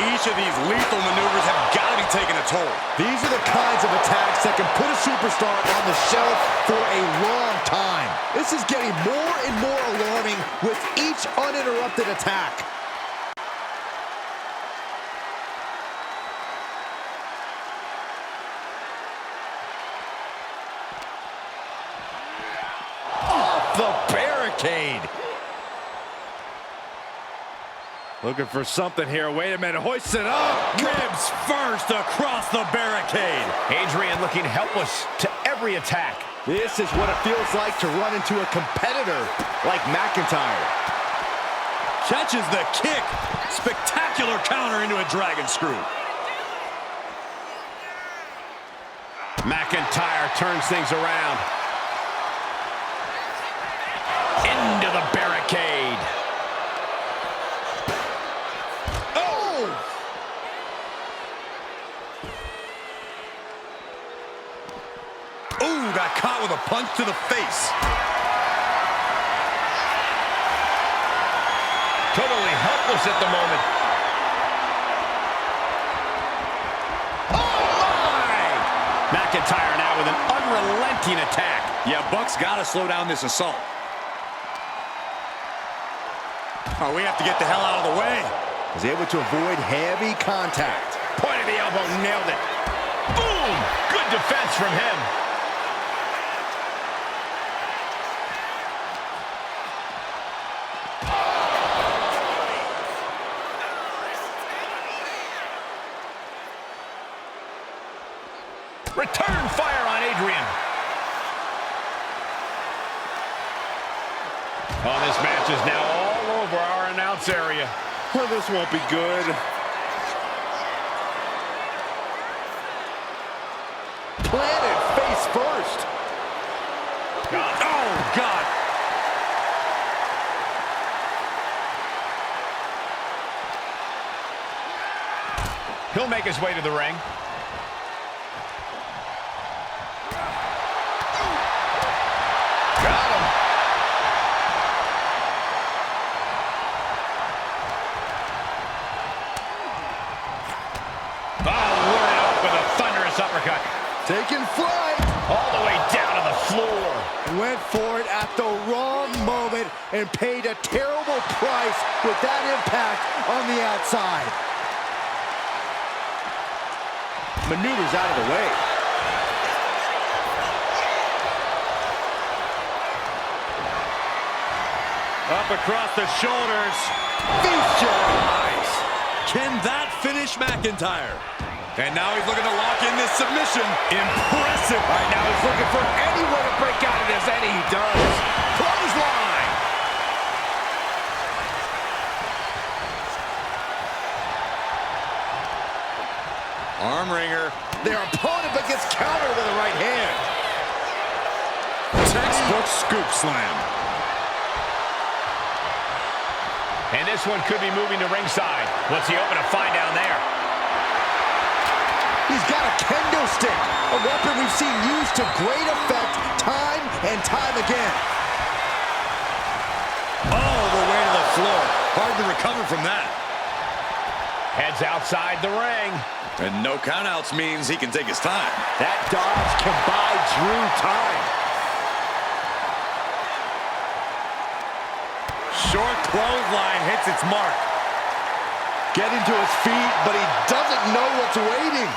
Each of these lethal maneuvers have got to be taking a toll. These are the kinds of attacks that can put a superstar on the shelf for a long time. This is getting more and more alarming with each uninterrupted attack. Off the barricade. Looking for something here. Wait a minute. Hoists it up. Ribs first across the barricade. Adrian looking helpless to every attack. This is what it feels like to run into a competitor like McIntyre. Catches the kick. Spectacular counter into a dragon screw. McIntyre turns things around. Into the barricade. Ooh, got caught with a punch to the face. Totally helpless at the moment. Oh, my! McIntyre now with an unrelenting attack. Yeah, Buck's got to slow down this assault. Oh, we have to get the hell out of the way. Was able to avoid heavy contact. Point of the elbow, nailed it. Boom! Good defense from him. Return fire on Adrian. Oh, this match is now all over our announce area. Well, this won't be good. Planted face first. God. Oh, God. He'll make his way to the ring. Got him. Lured up with a thunderous uppercut. Taking flight. All the way down to the floor. Went for it at the wrong moment and paid a terrible price with that impact on the outside. Maneuvers out of the way. Up across the shoulders. Feast your eyes. Can that finish McIntyre? And now he's looking to lock in this submission. Impressive. Right now he's looking for any way to break out of this, and he does. Clothesline. Arm wringer. Their opponent but gets countered with a right hand. Textbook scoop slam. And this one could be moving to ringside. What's he hoping to find down there? He's got a kendo stick, a weapon we've seen used to great effect time and time again. All the way to the floor. Hard to recover from that. Heads outside the ring. And no countouts means he can take his time. That dodge can buy Drew time. Short clothesline hits its mark. Getting to his feet, but he doesn't know what's waiting.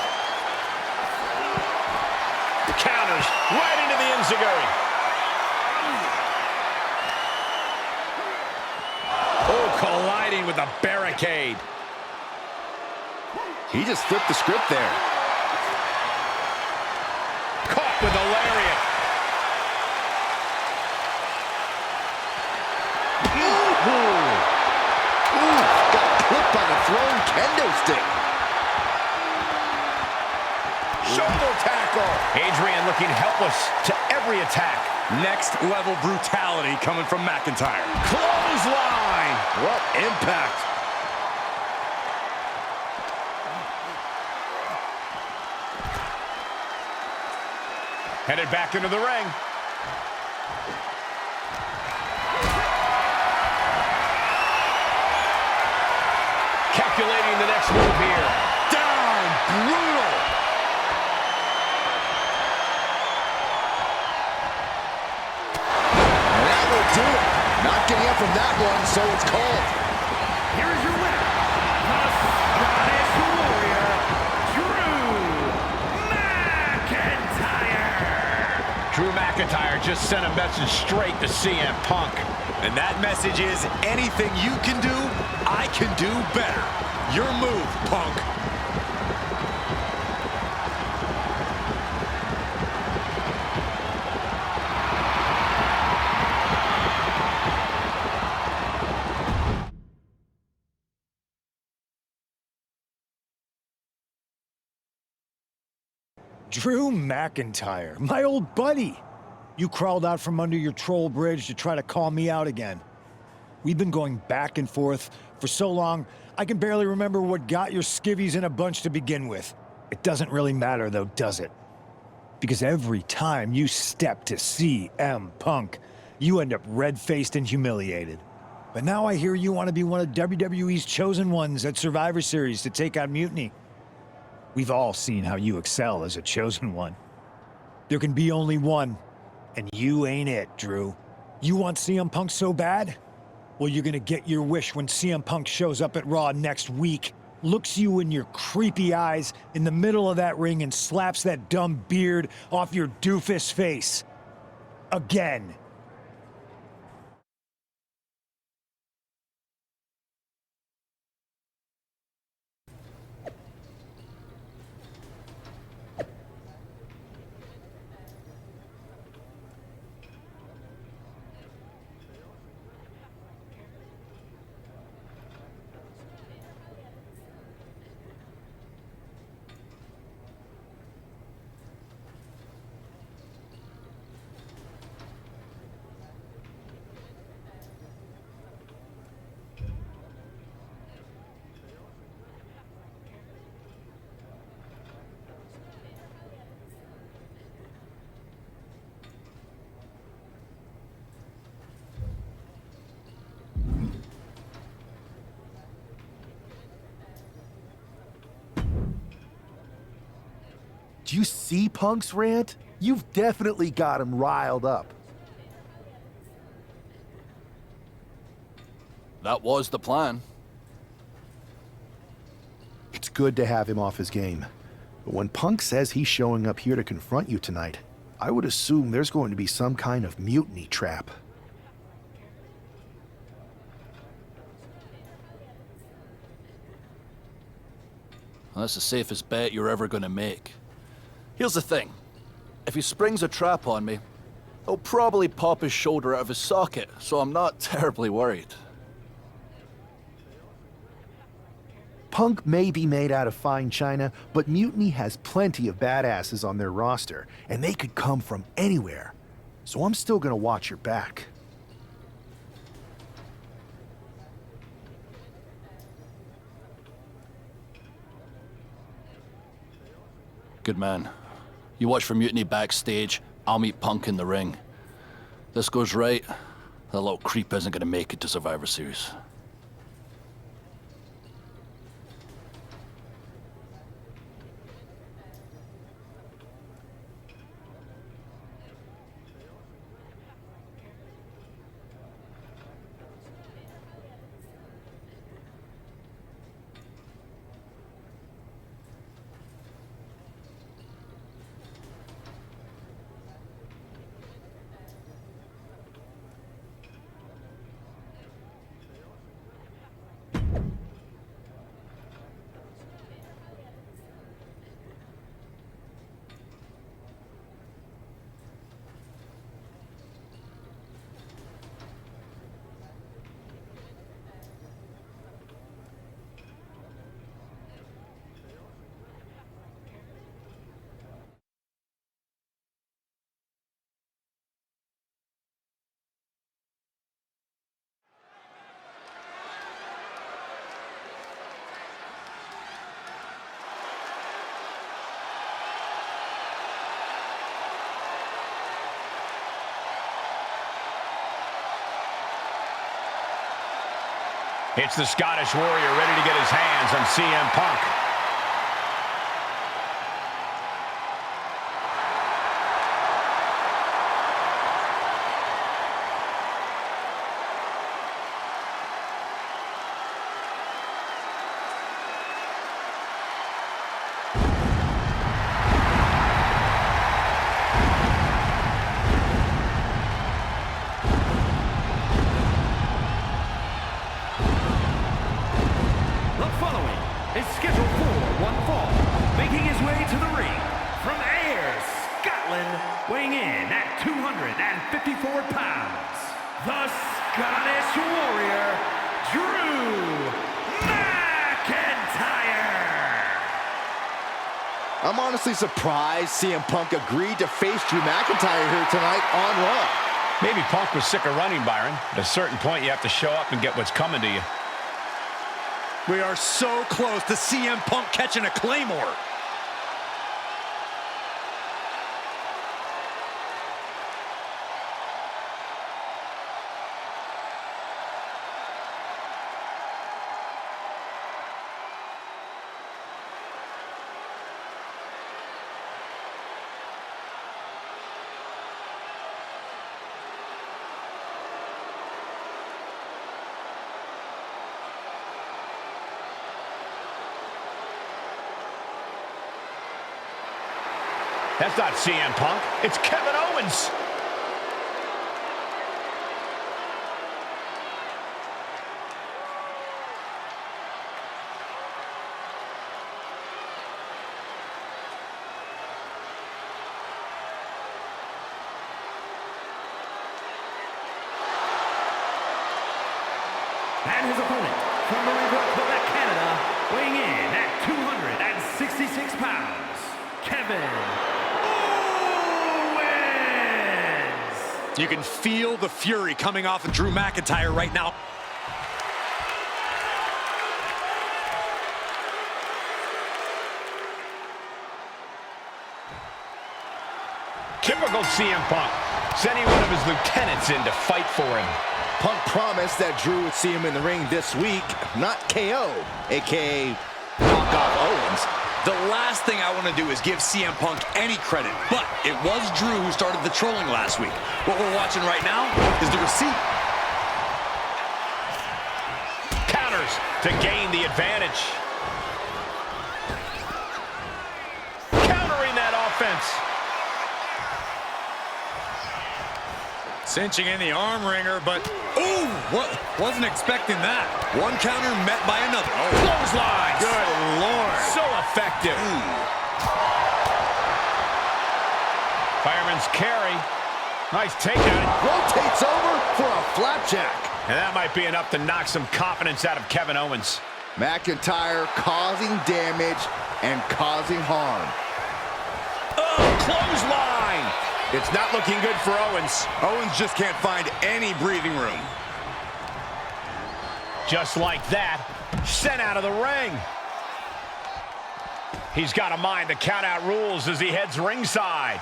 Counters right into the enziguri. Oh, colliding with the barricade. He just flipped the script there. Caught with a lariat. Got clipped by the thrown kendo stick. Shoulder tackle. Adrian looking helpless to every attack. Next level brutality coming from McIntyre. Clothesline. What impact. Headed back into the ring. Calculating the next next move here. Down, brutal. And that will do it. Not getting up from that one, so it's called. Here is your winner, the Scottish Warrior, Drew McIntyre. Drew McIntyre just sent a message straight to CM Punk. And that message is, anything you can do, I can do better. Your move, Punk. Drew McIntyre, my old buddy. You crawled out from under your troll bridge to try to call me out again. We've been going back and forth for so long, I can barely remember what got your skivvies in a bunch to begin with. It doesn't really matter though, does it? Because every time you step to CM Punk, you end up red-faced and humiliated. But now I hear you want to be one of WWE's chosen ones at Survivor Series to take out Mutiny. We've all seen how you excel as a chosen one. There can be only one, and you ain't it, Drew. You want CM Punk so bad? Well, you're gonna get your wish when CM Punk shows up at Raw next week, looks you in your creepy eyes in the middle of that ring and slaps that dumb beard off your doofus face. Again. Do you see Punk's rant? You've definitely got him riled up. That was the plan. It's good to have him off his game. But when Punk says he's showing up here to confront you tonight, I would assume there's going to be some kind of mutiny trap. Well, that's the safest bet you're ever gonna make. Here's the thing. If he springs a trap on me, he'll probably pop his shoulder out of his socket, so I'm not terribly worried. Punk may be made out of fine china, but Mutiny has plenty of badasses on their roster, and they could come from anywhere. So I'm still gonna watch your back. Good man. You watch for Mutiny backstage, I'll meet Punk in the ring. This goes right, that little creep isn't gonna make it to Survivor Series. It's the Scottish Warrior ready to get his hands on CM Punk. Is scheduled for one fall, making his way to the ring from Ayr, Scotland, weighing in at 254 pounds, the Scottish Warrior, Drew McIntyre. I'm honestly surprised CM Punk agreed to face Drew McIntyre here tonight on Raw. Maybe Punk was sick of running, Byron. At a certain point, you have to show up and get what's coming to you. We are so close to CM Punk catching a Claymore. That's not CM Punk. It's Kevin Owens. And his opponent from Marine, Quebec, Canada, weighing in at 266 pounds, Kevin Owens. You can feel the fury coming off of Drew McIntyre right now. Typical CM Punk, sending one of his lieutenants in to fight for him. Punk promised that Drew would see him in the ring this week, not KO, a.k.a. knock off Owens. The last thing I want to do is give CM Punk any credit, but it was Drew who started the trolling last week. What we're watching right now is the receipt. Counters to gain the advantage. Countering that offense. Cinching in the arm wringer, but ooh, wasn't expecting that. One counter met by another. Oh, Clothesline. good Lord. So effective. Fireman's carry. Nice takedown. Rotates over for a flapjack. And that might be enough to knock some confidence out of Kevin Owens. McIntyre causing damage and causing harm. Oh, clothesline. It's not looking good for Owens. Owens just can't find any breathing room. Just like that, sent out of the ring. He's got to mind the count-out rules as he heads ringside.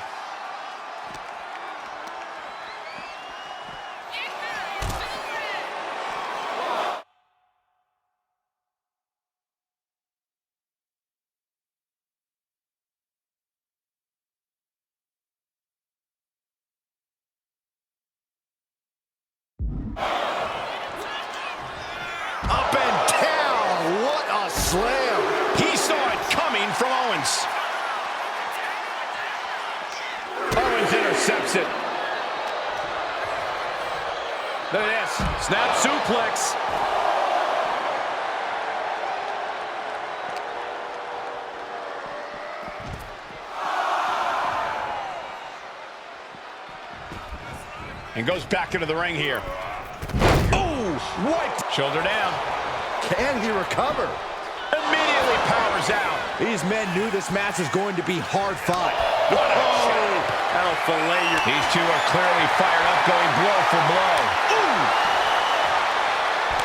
Up and down. What a slam. He saw it coming from Owens. Owens intercepts it. Look at this. Snap suplex. And goes back into the ring here. Oh, what? Shoulder down. Can he recover? Immediately powers out. These men knew this match was going to be hard fought. What a shot. That'll fillet your... These two are clearly fired up, going blow for blow. Ooh.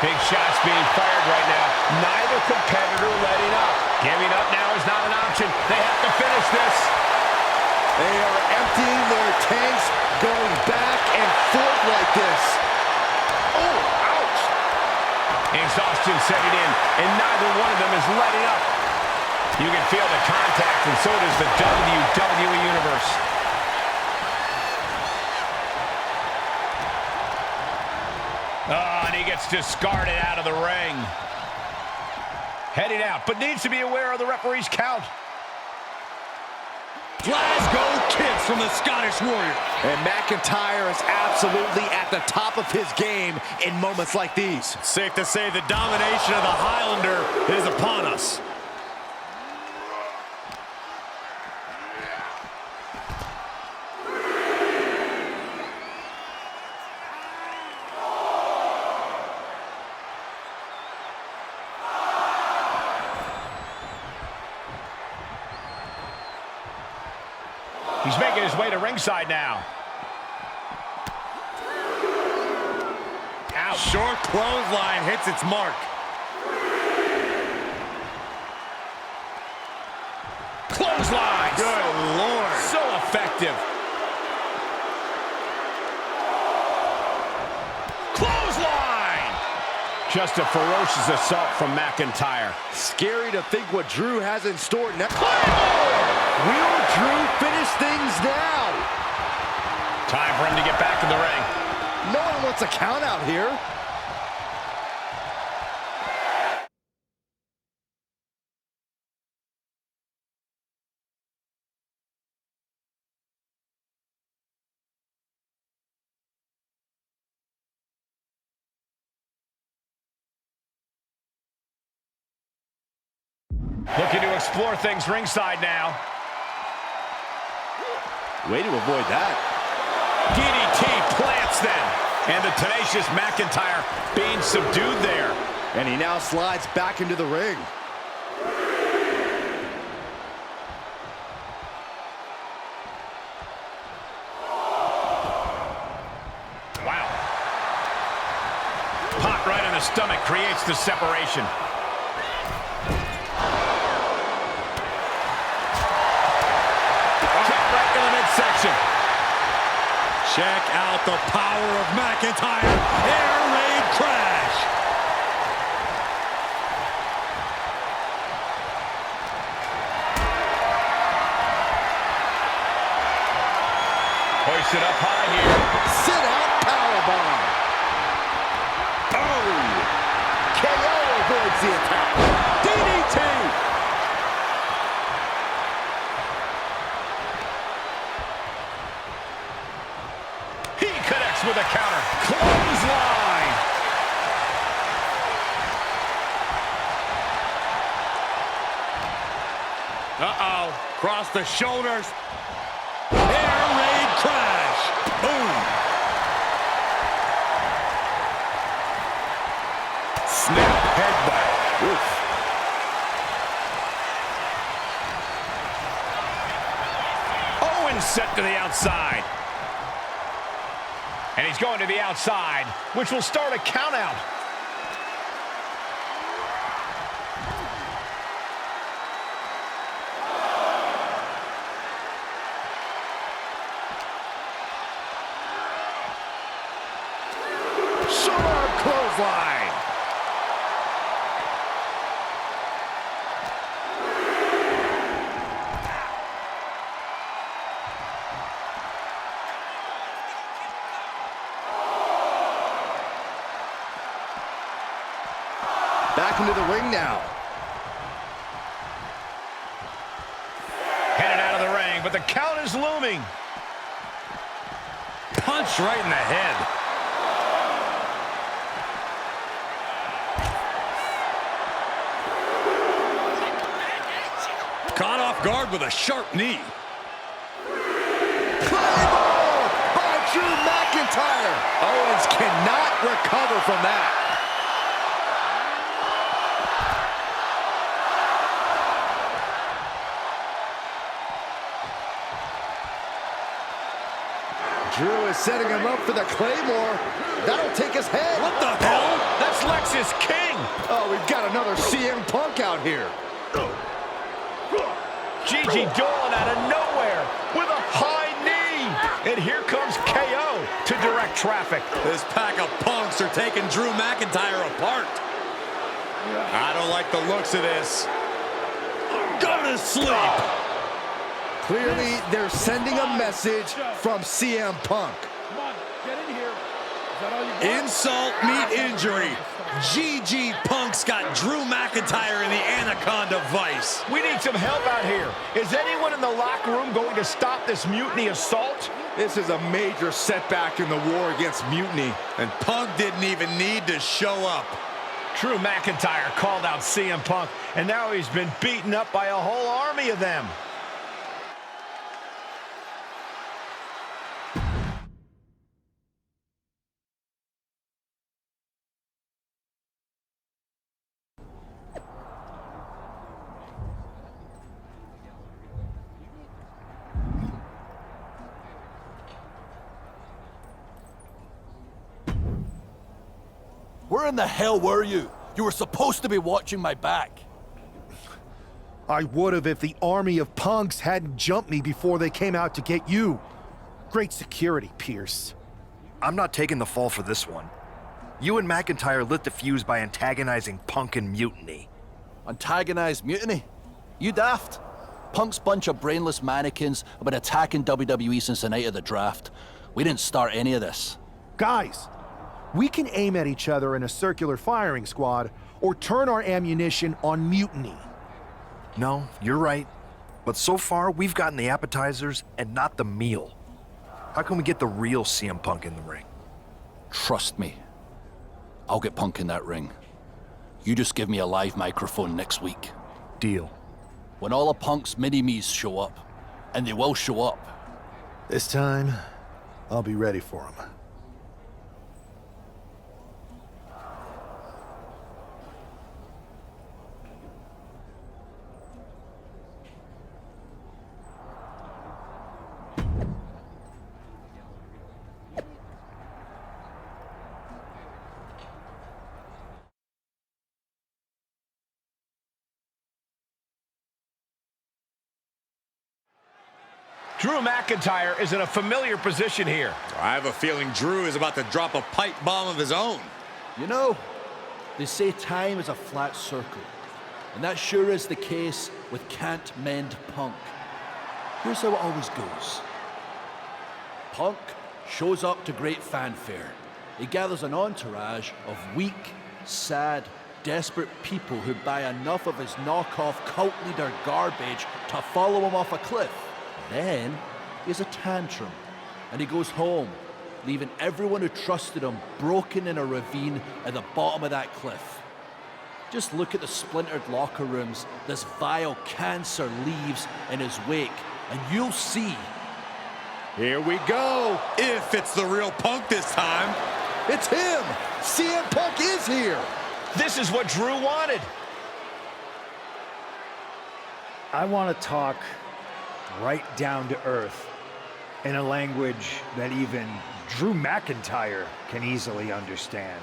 Big shots being fired right now. Neither competitor letting up. Giving up now is not an option. They have to finish this. They are emptying their tanks, going back and forth like this. Oh, ouch. Exhaustion setting in, and neither one of them is letting up. You can feel the contact, and so does the WWE Universe. Oh, and he gets discarded out of the ring. Heading out, but needs to be aware of the referee's count. Glasgow Kids from the Scottish Warrior. And McIntyre is absolutely at the top of his game in moments like these. Safe to say the domination of the Highlander is upon us. He's making his way to ringside now. Ouch. Short clothesline hits its mark. Clothesline. Good Lord. So effective. Clothesline. Just a ferocious assault from McIntyre. Scary to think what Drew has in store next. Will Drew finish things now? Time for him to get back in the ring. No one wants a count out here. Looking to explore things ringside now. Way to avoid that. DDT plants them. And the tenacious McIntyre being subdued there. And he now slides back into the ring. Wow. Pop right in the stomach creates the separation. Section. Check out the power of McIntyre. Air raid crash. Hoisted up high here. Sit out powerbomb. Oh. KO avoids the attack. DDT. With a counter. Clothesline. Uh-oh. Cross the shoulders. Air raid crash. Boom. Snap headbutt. Oof. Owens set to the outside. And he's going to the outside, which will start a count out. Sharp clothesline. Back into the ring now. Headed out of the ring, but the count is looming. Punch right in the head. Caught off guard with a sharp knee. Claymore by Drew McIntyre. Owens cannot recover from that. Drew is setting him up for the Claymore. That'll take his head. What the hell? That's Lexus King. Oh, we've got another CM Punk out here. Gigi Dolan out of nowhere with a high knee. And here comes KO to direct traffic. This pack of punks are taking Drew McIntyre apart. I don't like the looks of this. Go to sleep. Clearly, they're sending a message from CM Punk. Come on, get in here. Is that all you got? Insult meet injury. GG Punk's got Drew McIntyre in the Anaconda Vice. We need some help out here. Is anyone in the locker room going to stop this mutiny assault? This is a major setback in the war against mutiny. And Punk didn't even need to show up. Drew McIntyre called out CM Punk, and now he's been beaten up by a whole army of them. Where in the hell were you? You were supposed to be watching my back. I would have if the army of punks hadn't jumped me before they came out to get you. Great security, Pierce. I'm not taking the fall for this one. You and McIntyre lit the fuse by antagonizing Punk and Mutiny. Antagonized Mutiny? You daft? Punk's bunch of brainless mannequins have been attacking WWE since the night of the draft. We didn't start any of this. Guys, we can aim at each other in a circular firing squad or turn our ammunition on Mutiny. No, you're right. But so far, we've gotten the appetizers and not the meal. How can we get the real CM Punk in the ring? Trust me. I'll get Punk in that ring. You just give me a live microphone next week. Deal. When all of Punk's mini-me's show up, and they will show up. This time, I'll be ready for them. Drew McIntyre is in a familiar position here. I have a feeling Drew is about to drop a pipe bomb of his own. You know, they say time is a flat circle. And that sure is the case with Can't Mend Punk. Here's how it always goes. Punk shows up to great fanfare. He gathers an entourage of weak, sad, desperate people who buy enough of his knockoff cult leader garbage to follow him off a cliff. Then he has a tantrum, and he goes home, leaving everyone who trusted him broken in a ravine at the bottom of that cliff. Just look at the splintered locker rooms this vile cancer leaves in his wake, and you'll see. Here we go. If it's the real Punk this time. It's him! CM Punk is here! This is what Drew wanted. I want to talk right down to earth in a language that even Drew McIntyre can easily understand.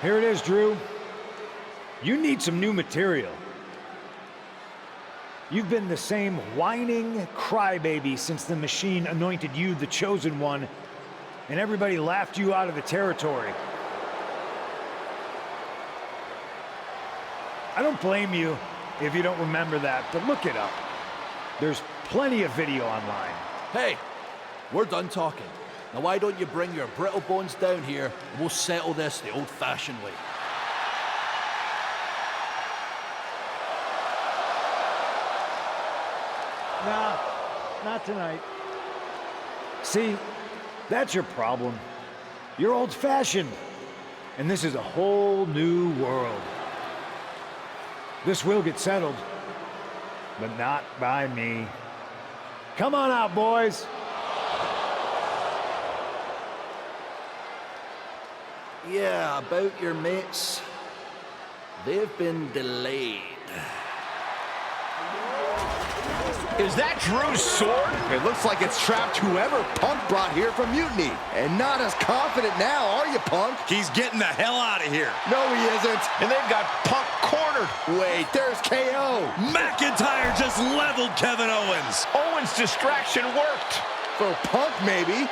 Here it is, Drew. You need some new material. You've been the same whining crybaby since the Machine anointed you the Chosen One, and everybody laughed you out of the territory. I don't blame you if you don't remember that, but look it up. There's plenty of video online. Hey, we're done talking. Now why don't you bring your brittle bones down here and we'll settle this the old-fashioned way. Nah, not tonight. See, that's your problem. You're old-fashioned, and this is a whole new world. This will get settled, but not by me. Come on out, boys. Yeah, about your mates. They've been delayed. Is that Drew's sword? It looks like it's trapped whoever Punk brought here from Mutiny. And not as confident now, are you, Punk? He's getting the hell out of here. No, he isn't. And they've got Punk cornered. Wait, there's KO. McIntyre just leveled Kevin Owens. Owens' distraction worked. For Punk, maybe.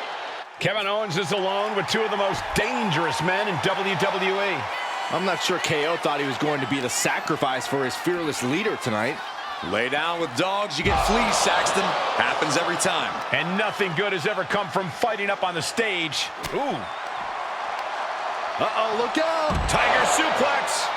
Kevin Owens is alone with two of the most dangerous men in WWE. I'm not sure KO thought he was going to be the sacrifice for his fearless leader tonight. Lay down with dogs, you get fleas, Saxton. Happens every time. And nothing good has ever come from fighting up on the stage. Ooh. Uh-oh, look out! Tiger suplex.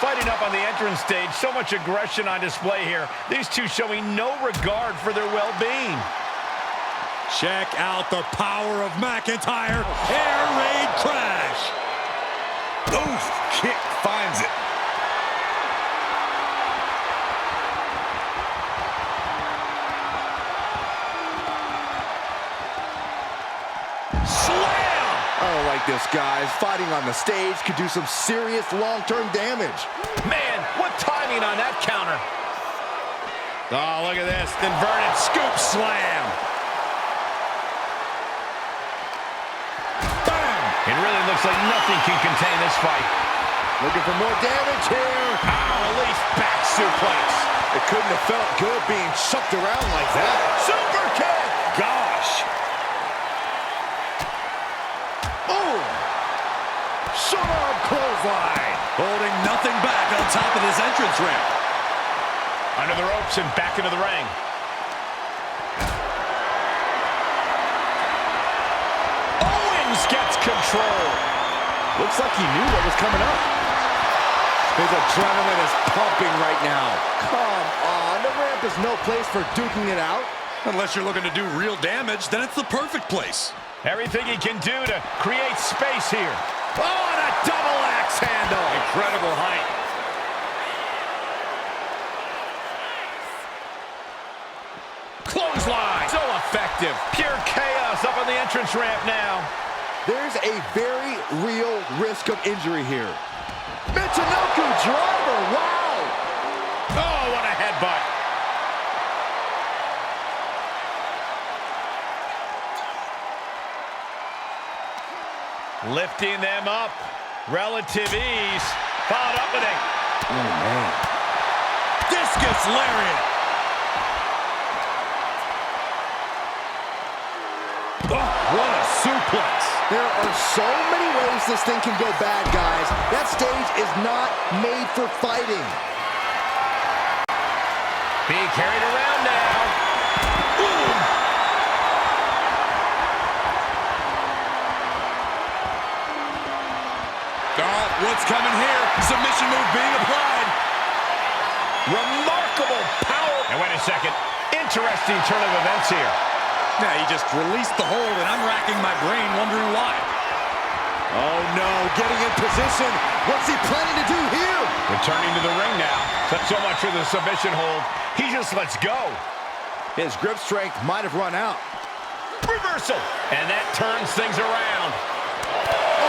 Fighting up on the entrance stage, so much aggression on display here. These two showing no regard for their well-being. Check out the power of McIntyre. Air raid crash. Oof, kick finds it. I don't like this, guys. Fighting on the stage could do some serious long-term damage. Man, what timing on that counter. Oh, look at this. Inverted scoop slam. Bam! It really looks like nothing can contain this fight. Looking for more damage here. Release back suplex. It couldn't have felt good being chucked around like that. Super kick. Gosh. Oh! Short arm clothesline. Holding nothing back on top of this entrance ramp. Under the ropes and back into the ring. Owens gets control. Looks like he knew what was coming up. His adrenaline is pumping right now. Come on, the ramp is no place for duking it out. Unless you're looking to do real damage, then it's the perfect place. Everything he can do to create space here. Oh, and a double axe handle. Incredible height. Clothesline. So effective. Pure chaos up on the entrance ramp now. There's a very real risk of injury here. Michinoku driver, wow! Oh, what a headbutt. Lifting them up. Relative ease. Followed up with a... Oh, man. Discus lariat. Oh, what a suplex. There are so many ways this thing can go bad, guys. That stage is not made for fighting. Being carried around now. Ooh. Oh, what's coming here? Submission move being applied. Remarkable power. And wait a second. Interesting turn of events here. Yeah, he just released the hold, and I'm racking my brain wondering why. Oh, no, getting in position. What's he planning to do here? Returning to the ring now. Not so much for the submission hold. He just lets go. His grip strength might have run out. Reversal. And that turns things around.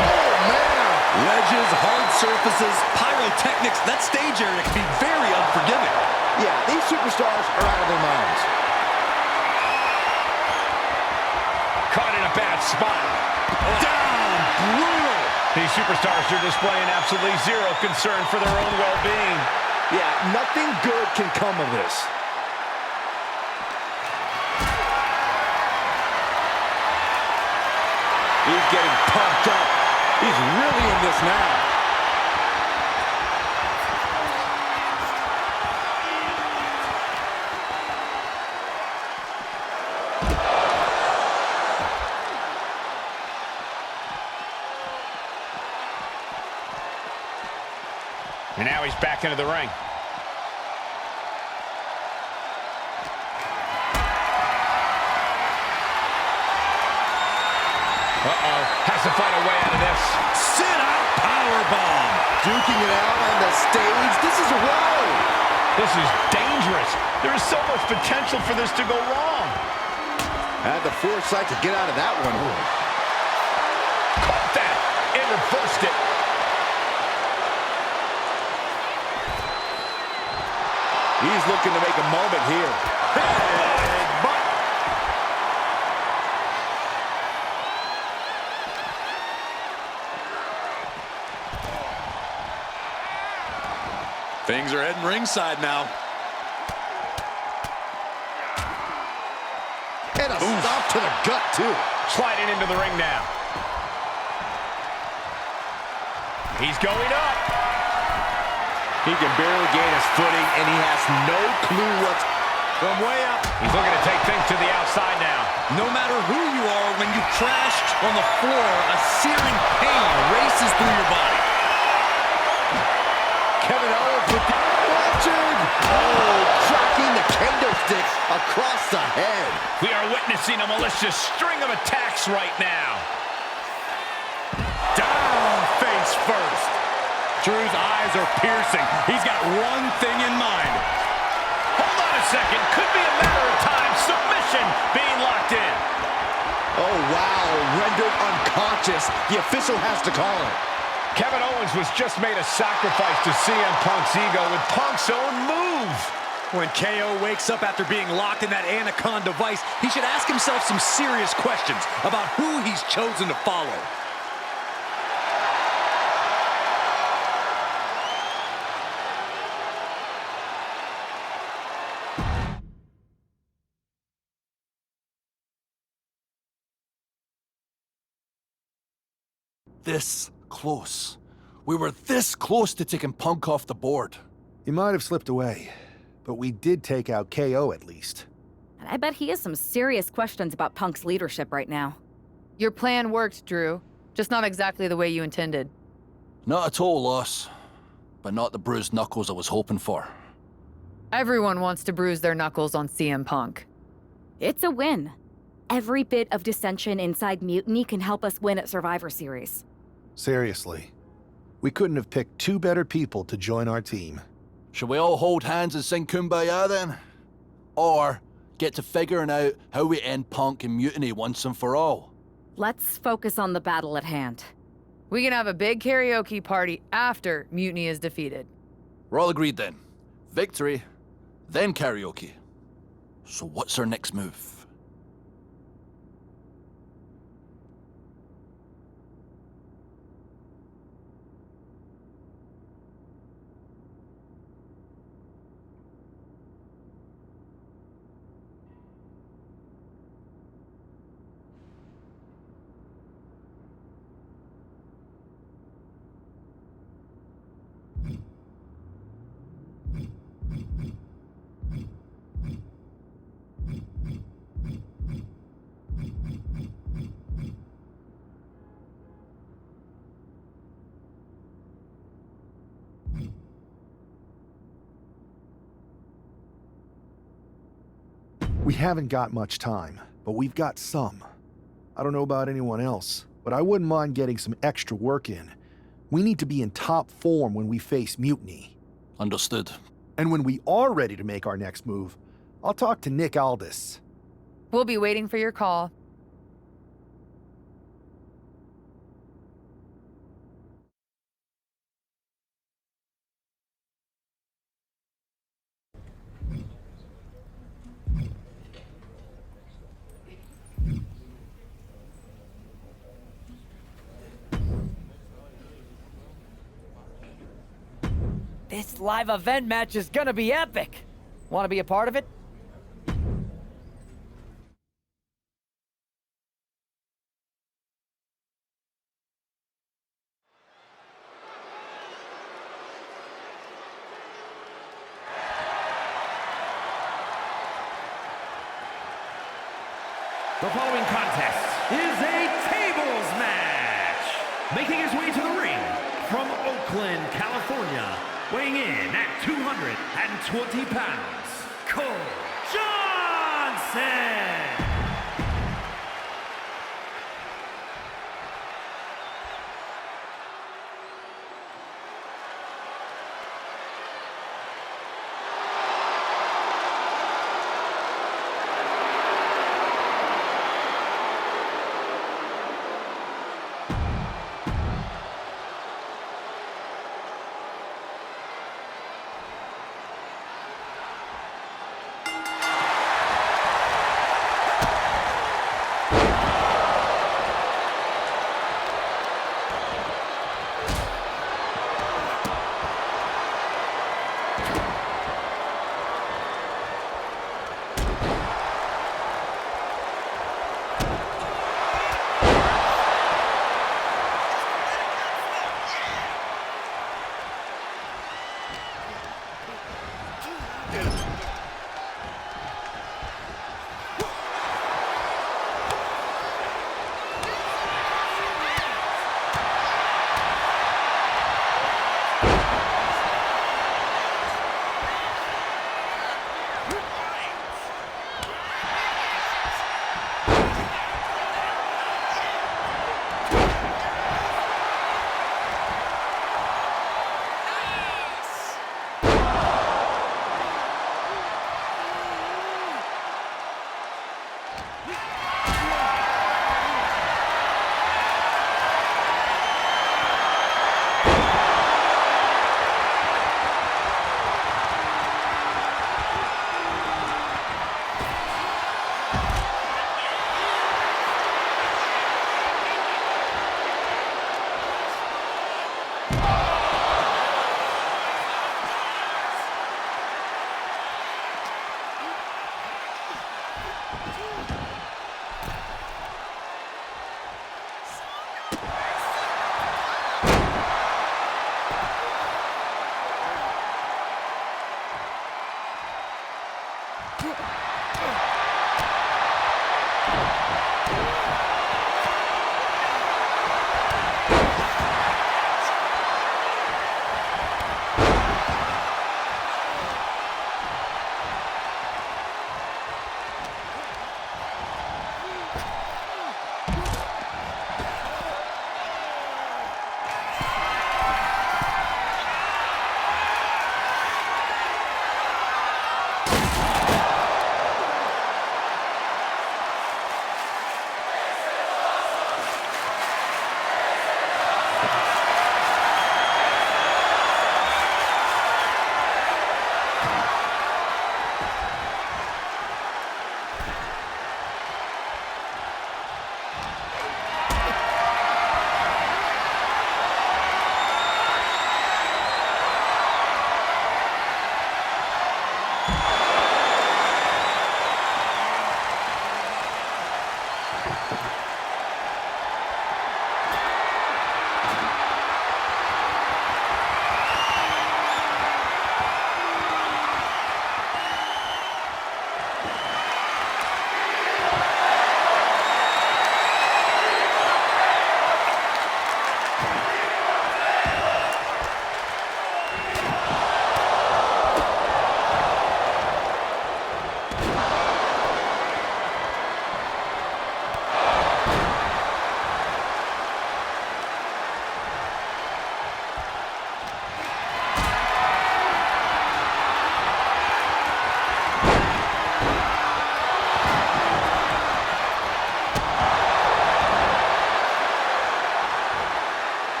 Oh, man. Ledges, hard surfaces, pyrotechnics. That stage area can be very unforgiving. Yeah, these superstars are out of their minds. Caught in a bad spot. Down, brutal. These superstars are displaying absolutely zero concern for their own well-being. Yeah, nothing good can come of this. He's getting pumped up. He's really in this now. And now he's back into the ring. Uh-oh. Has to find a way out of this. Sit-out powerbomb. Duking it out on the stage. This is wrong. This is dangerous. There is so much potential for this to go wrong. Had the foresight to get out of that one. Caught that and reversed it. He's looking to make a moment here. Things are heading ringside now. And a stop to the gut, too. Sliding into the ring now. He's going up. He can barely gain his footing, and he has no clue what's from way up. He's looking to take things to the outside now. No matter who you are, when you crashed on the floor, a searing pain races through your body. Kevin Owens with the watching. Oh, cracking the kendo sticks across the head. We are witnessing a malicious string of attacks right now. Down face first. Drew's eyes are piercing. He's got one thing in mind. Hold on a second. Could be a matter of time. Submission being locked in. Oh, wow. Rendered unconscious. The official has to call it. Kevin Owens was just made a sacrifice to CM Punk's ego with Punk's own move. When KO wakes up after being locked in that Anaconda vice, he should ask himself some serious questions about who he's chosen to follow. This close. We were this close to taking Punk off the board. He might have slipped away, but we did take out KO at least. And I bet he has some serious questions about Punk's leadership right now. Your plan worked, Drew. Just not exactly the way you intended. Not at all, Loss. But not the bruised knuckles I was hoping for. Everyone wants to bruise their knuckles on CM Punk. It's a win. Every bit of dissension inside Mutiny can help us win at Survivor Series. Seriously. We couldn't have picked two better people to join our team. Shall we all hold hands and sing Kumbaya then? Or get to figuring out how we end Punk and Mutiny once and for all? Let's focus on the battle at hand. We can have a big karaoke party after Mutiny is defeated. We're all agreed then. Victory, then karaoke. So what's our next move? We haven't got much time, but we've got some. I don't know about anyone else, but I wouldn't mind getting some extra work in. We need to be in top form when we face Mutiny. Understood. And when we are ready to make our next move, I'll talk to Nick Aldis. We'll be waiting for your call. This live event match is gonna be epic. Want to be a part of it? The following contest is a tables match. Making his way to the ring from Oakland, California, weighing in at 220 pounds, Cole Johnson.